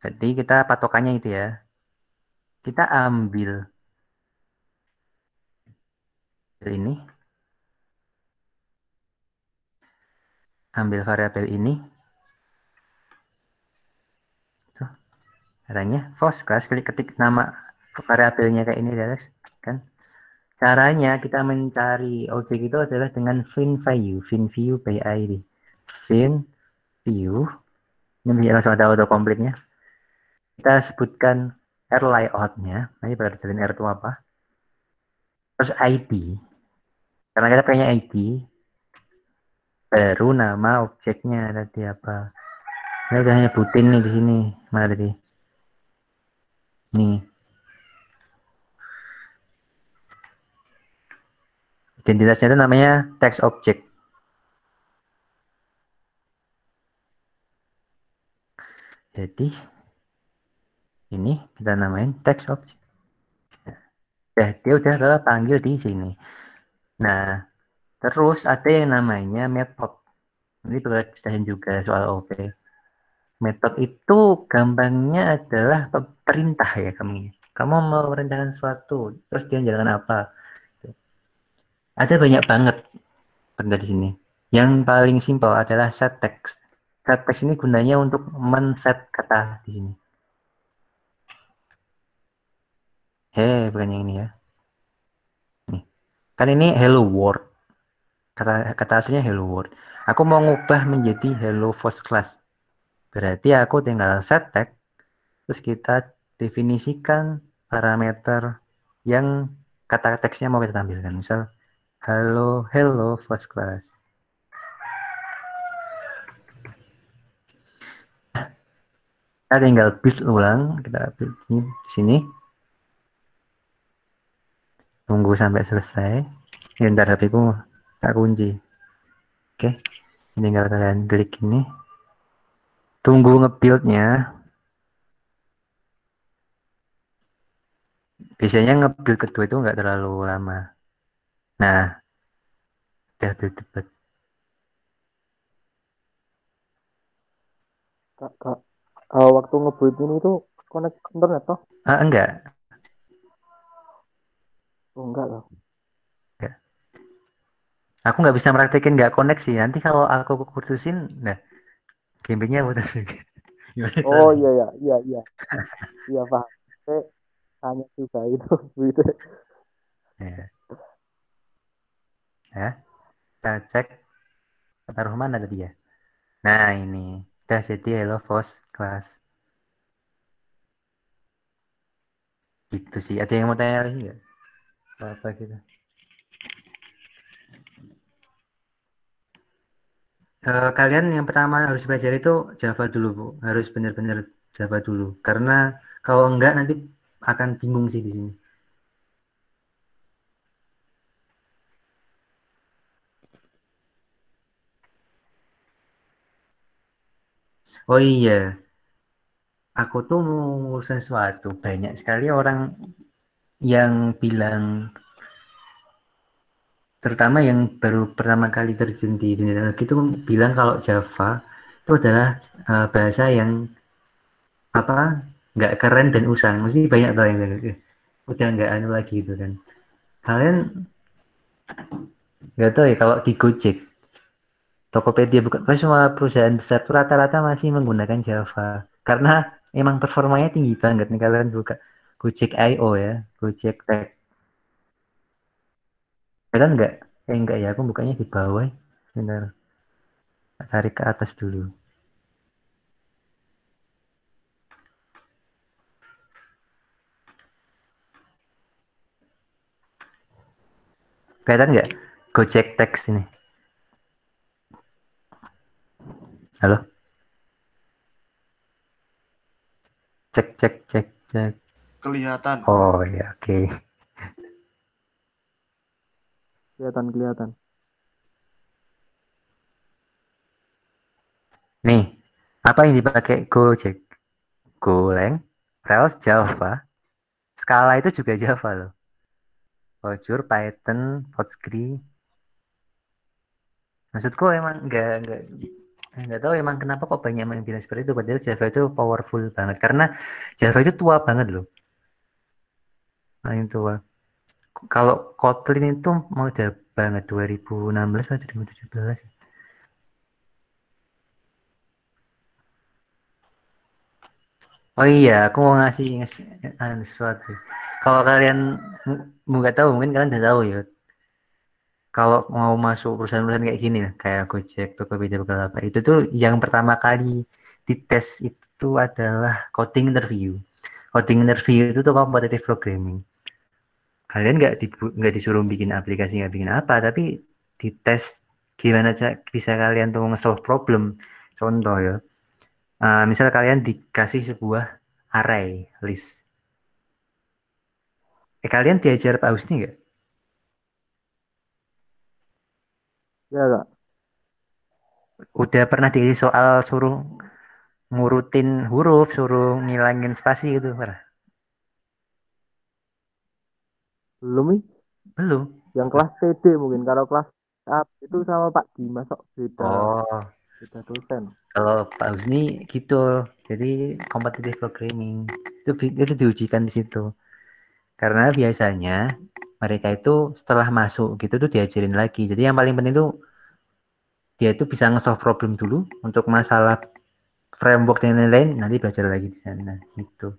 Jadi kita patokannya itu ya. Kita ambil ini, ambil variabel ini. Tuh, caranya first class, ketik nama variabelnya kayak ini, Alex. Kan? Caranya kita mencari objek itu adalah dengan fin view by id. Fin view, ini langsung ada autocomplete-nya. Kita sebutkan r layout-nya, nanti bakal jelasin r itu apa. Terus id, karena kita punya id, baru nama objeknya tadi apa. Ini udah nyebutin nih di sini, mana tadi? Nih. Identitasnya itu namanya text object. Jadi ini kita namain text object. Ya, dia udah terpanggil di sini. Nah, terus ada yang namanya method. Ini bakal ceritain juga soal OP. Method itu gampangnya adalah perintah ya kamu. Kamu mau merintahkan sesuatu, terus dia menjalankan apa? Ada banyak banget perintah di sini. Yang paling simpel adalah set text. Set text ini gunanya untuk men-set kata di sini. Bukan yang ini ya. Nih. Kan ini hello world. Kata aslinya hello world. Aku mau ngubah menjadi hello first class. Berarti aku tinggal set text, terus kita definisikan parameter yang kata teksnya mau kita tampilkan. Misal hello first class. Kita tinggal build ulang, kita build di sini. Tunggu sampai selesai. Ya, ntar HP ku tak kunci. Oke, tinggal kalian klik ini. Tunggu nge-build-nya. Biasanya nge-build kedua itu nggak terlalu lama. Nah, udah build cepet. Kak, waktu nge-build ini tuh connect internet toh? Enggak. Oh, enggak loh. Aku nggak bisa praktekin nggak koneksi. Nanti kalau aku kursusin, nah, gambarnya putus juga. Oh iya ya, iya iya. Iya Pak. Saya tanya juga itu gitu. Ya. Ya, kita cek taruh mana tadi ya. Nah ini udah jadi hello first class. Gitu sih. Ada yang mau tanya lagi nggak? Apa gitu? Kalian yang pertama harus belajar itu Java dulu, Bu. Harus benar-benar Java dulu. Karena kalau enggak nanti akan bingung sih di sini. Oh iya, aku tuh mau sesuatu. Banyak sekali orang yang bilang, terutama yang baru pertama kali terjun di dunia teknologi itu bilang kalau Java itu adalah bahasa yang apa nggak keren dan usang. Mesti banyak tau yang bilang, udah nggak anu lagi gitu kan. Kalian nggak tahu ya kalau di Gojek, Tokopedia, bukan semua perusahaan besar tuh rata-rata masih menggunakan Java karena emang performanya tinggi banget nih. Kalian buka Gojek IO ya, Gojek Tech, kalian enggak ya, aku bukanya di bawah. Bentar, tarik ke atas dulu. Kelihatan nggak Gojek Text ini? Halo? Cek. Kelihatan. Oh ya, oke. Kelihatan. Nih, apa yang dipakai Gojek? Golang, Rails Java, Scala itu juga Java loh. Voucher, Python, Postgre. Maksudku emang nggak tahu emang kenapa kok banyak yang bilang seperti itu. Padahal Java itu powerful banget karena Java itu tua banget loh. Paling tua. Kalau Kotlin itu mau udah banget 2016 atau 2017. Oh iya, aku mau ngasih sesuatu. Kalau kalian nggak tahu, mungkin kalian udah tahu ya. Kalau mau masuk perusahaan-perusahaan kayak gini, kayak Gojek, Tokopedia, Bukalapak, itu tuh yang pertama kali dites itu adalah coding interview. Coding interview itu tuh competitive programming. Kalian nggak disuruh bikin aplikasi, nggak bikin apa, tapi dites gimana bisa kalian tuh nge-solve problem. Contoh ya, misal kalian dikasih sebuah array list. Kalian diajar Pak Husni nggak? Ya kak. Udah pernah diisi soal suruh ngurutin huruf, suruh ngilangin spasi gitu, pernah? Belum nih. Belum. Yang kelas TD mungkin. Kalau kelas A itu sama Pak Dimas kok beda Oh, dosen. kalau Pak Husni gitu. Jadi competitive programming itu diujikan di situ. Karena biasanya mereka itu setelah masuk gitu tuh diajarin lagi. Jadi yang paling penting tuh dia itu bisa nge-solve problem dulu untuk masalah framework dan lain-lain, nanti belajar lagi di sana gitu.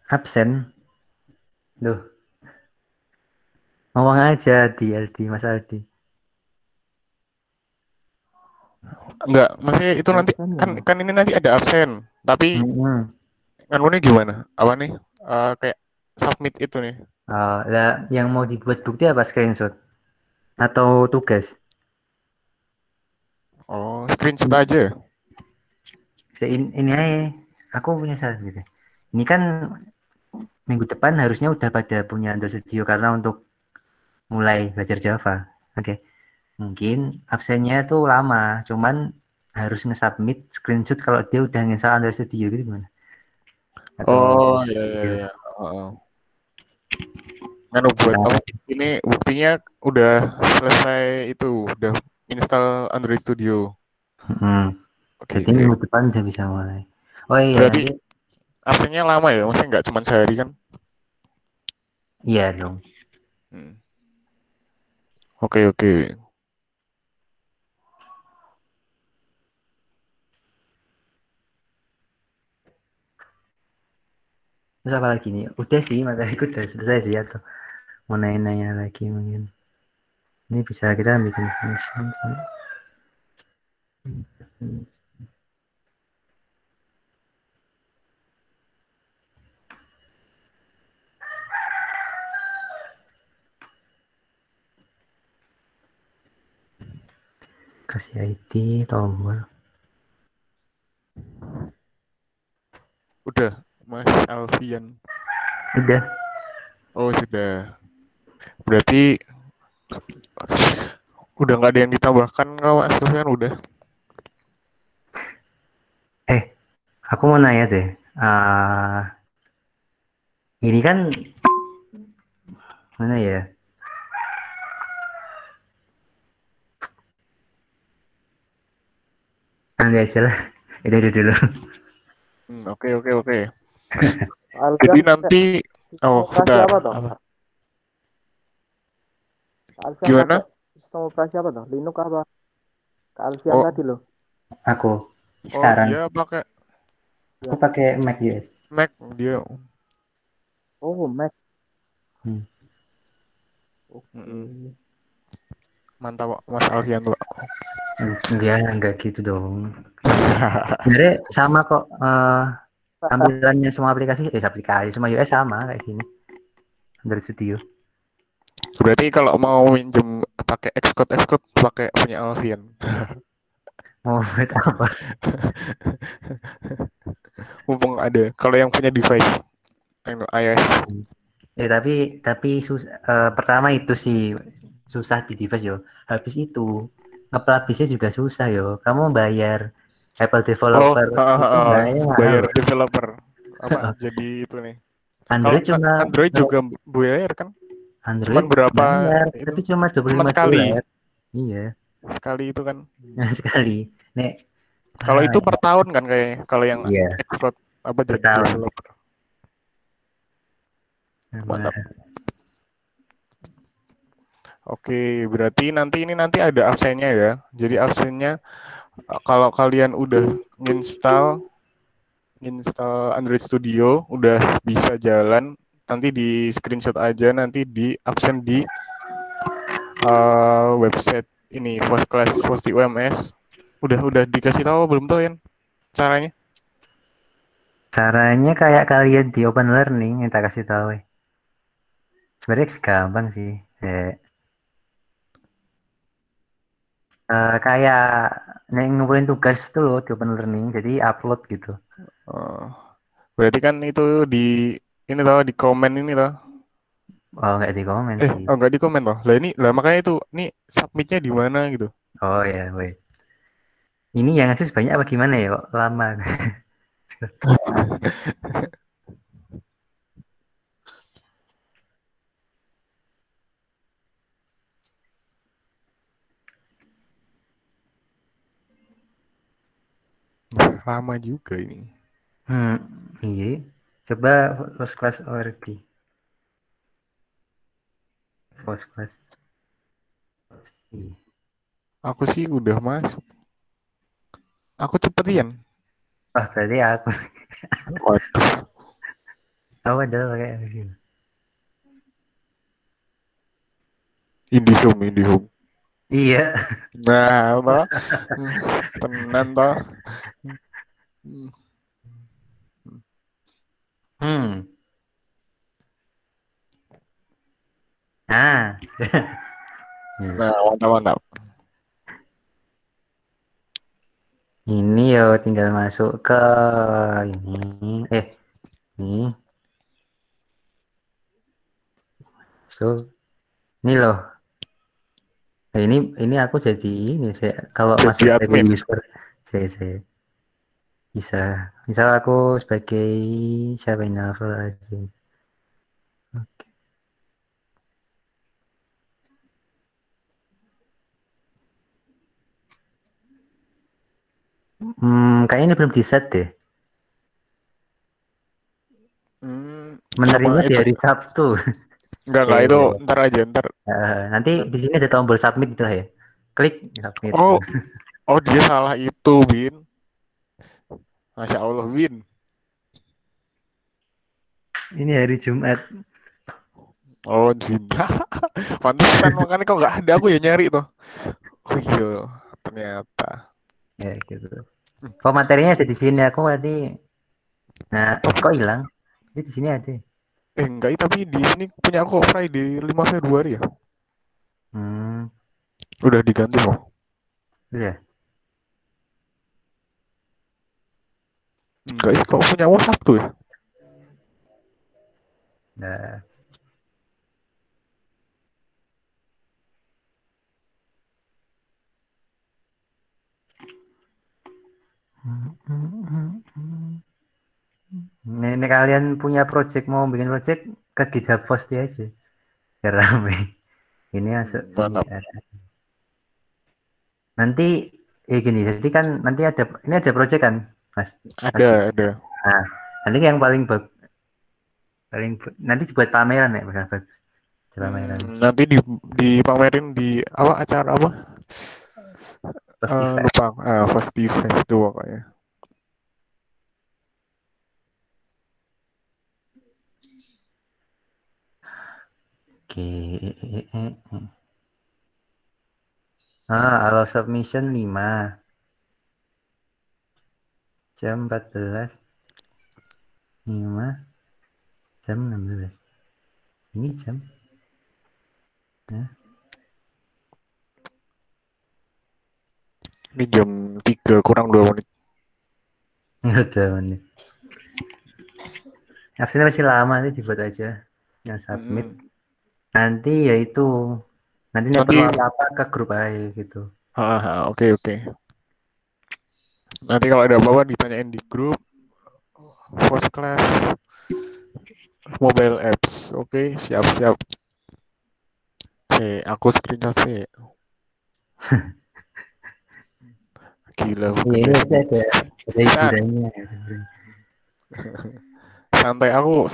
Absen. Duh. Ngomong aja di LD, Mas Aldi. Enggak, maksudnya itu nanti kan ini nanti ada absen, tapi kan ini gimana? Apa nih? Kayak submit itu nih. Lah yang mau dibuat bukti apa, screenshot atau tugas? Oh, screenshot aja. Ini aja, aku punya saran gitu. Ini kan minggu depan harusnya udah pada punya Android Studio karena untuk mulai belajar Java. Oke. Mungkin absennya tuh lama, cuman harus nge-submit screenshot kalau dia udah nginstal Android Studio gitu gimana? Oh, iya. Kan buat apa? Ini buktinya udah selesai itu, udah install Android Studio. Oke. Jadi minggu depan udah bisa mulai. Oh iya. Berarti absennya lama ya? Maksudnya nggak cuma sehari kan? Iya dong. Oke. Terus apa lagi nih? Udah sih, materiku udah selesai sih, atau mau nanya-nanya lagi mungkin. Ini bisa kita bikin function. Kasih ID, tombol. Udah, Mas Alfian. Udah. Oh, sudah. Berarti udah nggak ada yang ditambahkan kalau Mas Alfian udah. Aku mau nanya deh. Ini kan mana ya? Nanti aja lah. Itu dulu. Oke. Jadi nanti sudah. Apa? Gimana? Sistem operasi apa toh? Linux apa? Kak Alfian tadi loh. Aku sekarang. Dia pakai. Aku pakai Mac OS. Mac dia. Oh, Mac. Mantap Mas Alfian tuh. Enggak gitu dong. Sebenarnya sama kok. tampilannya semua aplikasi semua US sama kayak gini Android Studio. Berarti kalau mau minjem pakai Xcode pakai punya Alfian. Mau buat apa? Mumpung ada. Kalau yang punya device yang iOS. Tapi pertama itu sih susah di device yo. Habis itu nge-publish-nya juga susah yo. Kamu bayar Apple Oh, developer itu bayarnya mahal bayar loh. developer. Apa jadi itu nih. Kalau Android cuma Android juga bayar kan? Cuman Android berapa bayar, itu? tapi cuma Cuman 25 sekali. dolar. Iya, Sekali itu kan. sekali. Nek, Kalau itu per tahun kan kayak kalau yang iya, Xcode apa per jadi tahun. developer. Mantap. Oke, berarti nanti ada absennya ya. Jadi absennya kalau kalian udah install Android Studio, udah bisa jalan, nanti di screenshot aja, nanti di absen di website ini Vosti UMS. Udah dikasih tahu belum tuh Yan caranya? Caranya kayak kalian di Open Learning yang tak kasih tahu. Sebenarnya gampang sih. Kayak ngumpulin tugas tuh loh di Open Learning, jadi upload gitu. Berarti kan itu di ini loh di komen ini loh. Oh, nggak di komen sih. Oh nggak di komen loh. Lah makanya itu nih submitnya di mana gitu. Oh ya, wait. Ini yang akses banyak apa gimana ya? Kok lama? Lama juga ini. Iya. Coba first class org. First class. Iya. Aku sih udah masuk. Aku cepetin. Oh, berarti aku. Waduh. Aku adalah pakai gitu. IndiHome. Iya. Nah, toh. Tenan toh. Nah. Nah, mantap. Ini yo tinggal masuk ke ini. Ini. So, ini loh. Nah, ini aku jadi ini kalau Jadi masuk sebagai admin. user saya bisa. Misal aku sebagai siapa ini novel aja. Oke. Kayaknya ini belum di set deh. Menerima di hari Sabtu. Enggak itu ntar aja. Nanti di sini ada tombol submit gitu lah ya. Klik submit. Oh dia salah itu, Bin. Masya Allah, Bin. Ini hari Jumat. Oh, Bin. Pantesan makanya kok nggak ada, aku ya nyari tuh. Oh iya, ternyata. Ya gitu. Oh materinya ada di sini, aku berarti. Nah, kok hilang? Ini di sini ada. Enggak, tapi di sini punya aku Friday 5 Februari ya. Udah diganti kok. Iya. Enggak, kok punya aku Sabtu ya? Nah. Ini kalian punya project mau bikin project ke GitHub Post aja. Biar rame. Ini masuk Mantap. Nanti gini, jadi kan nanti ini ada project kan, Mas? Ada. Nah, nanti yang paling nanti dibuat pameran ya, bagus. Pameran. Nanti dipamerin di apa acara apa? Lupa. Festival itu pokoknya. Oke. Allow submission 5 jam 14. 5 jam 16. Ini jam. Ini jam 3 kurang 2 menit. Udah menit. Absennya masih lama nih, dibuat aja. Yang submit. Nanti ya itu. Nanti nggak perlu apa-apa ke grup aja gitu. Oke. Nanti kalau ada apa-apa ditanyain di grup. First class mobile apps. Oke, siap. Aku screenshot sih. Gila, Iya, ada hiburannya. Santai aku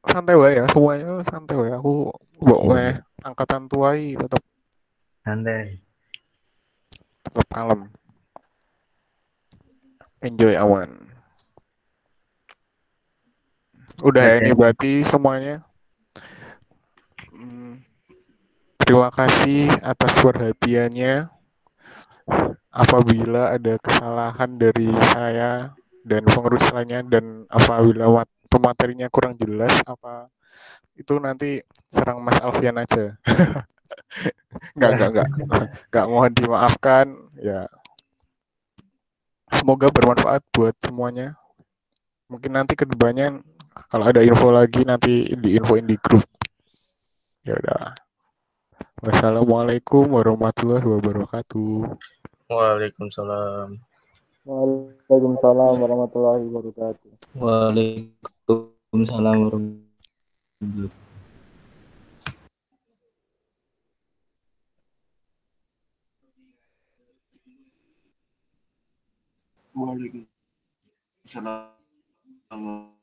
santai wae ya, semuanya santai wae. Aku bawa angkatan tuai tetap santai. Tetap kalem. Enjoy aman. Udah ya, ini berarti semuanya. Terima kasih atas perhatiannya. Apabila ada kesalahan dari saya dan pengurus lainnya dan apabila materinya kurang jelas itu nanti serang Mas Alfian aja. Enggak, mohon dimaafkan ya. Semoga bermanfaat buat semuanya. Mungkin nanti kedepannya kalau ada info lagi nanti diinfoin di grup. Ya udah. Wassalamualaikum warahmatullahi wabarakatuh. Waalaikumsalam. Waalaikumsalam warahmatullahi wabarakatuh. Waalaikumsalam warahmatullahi Waalaikumsalam.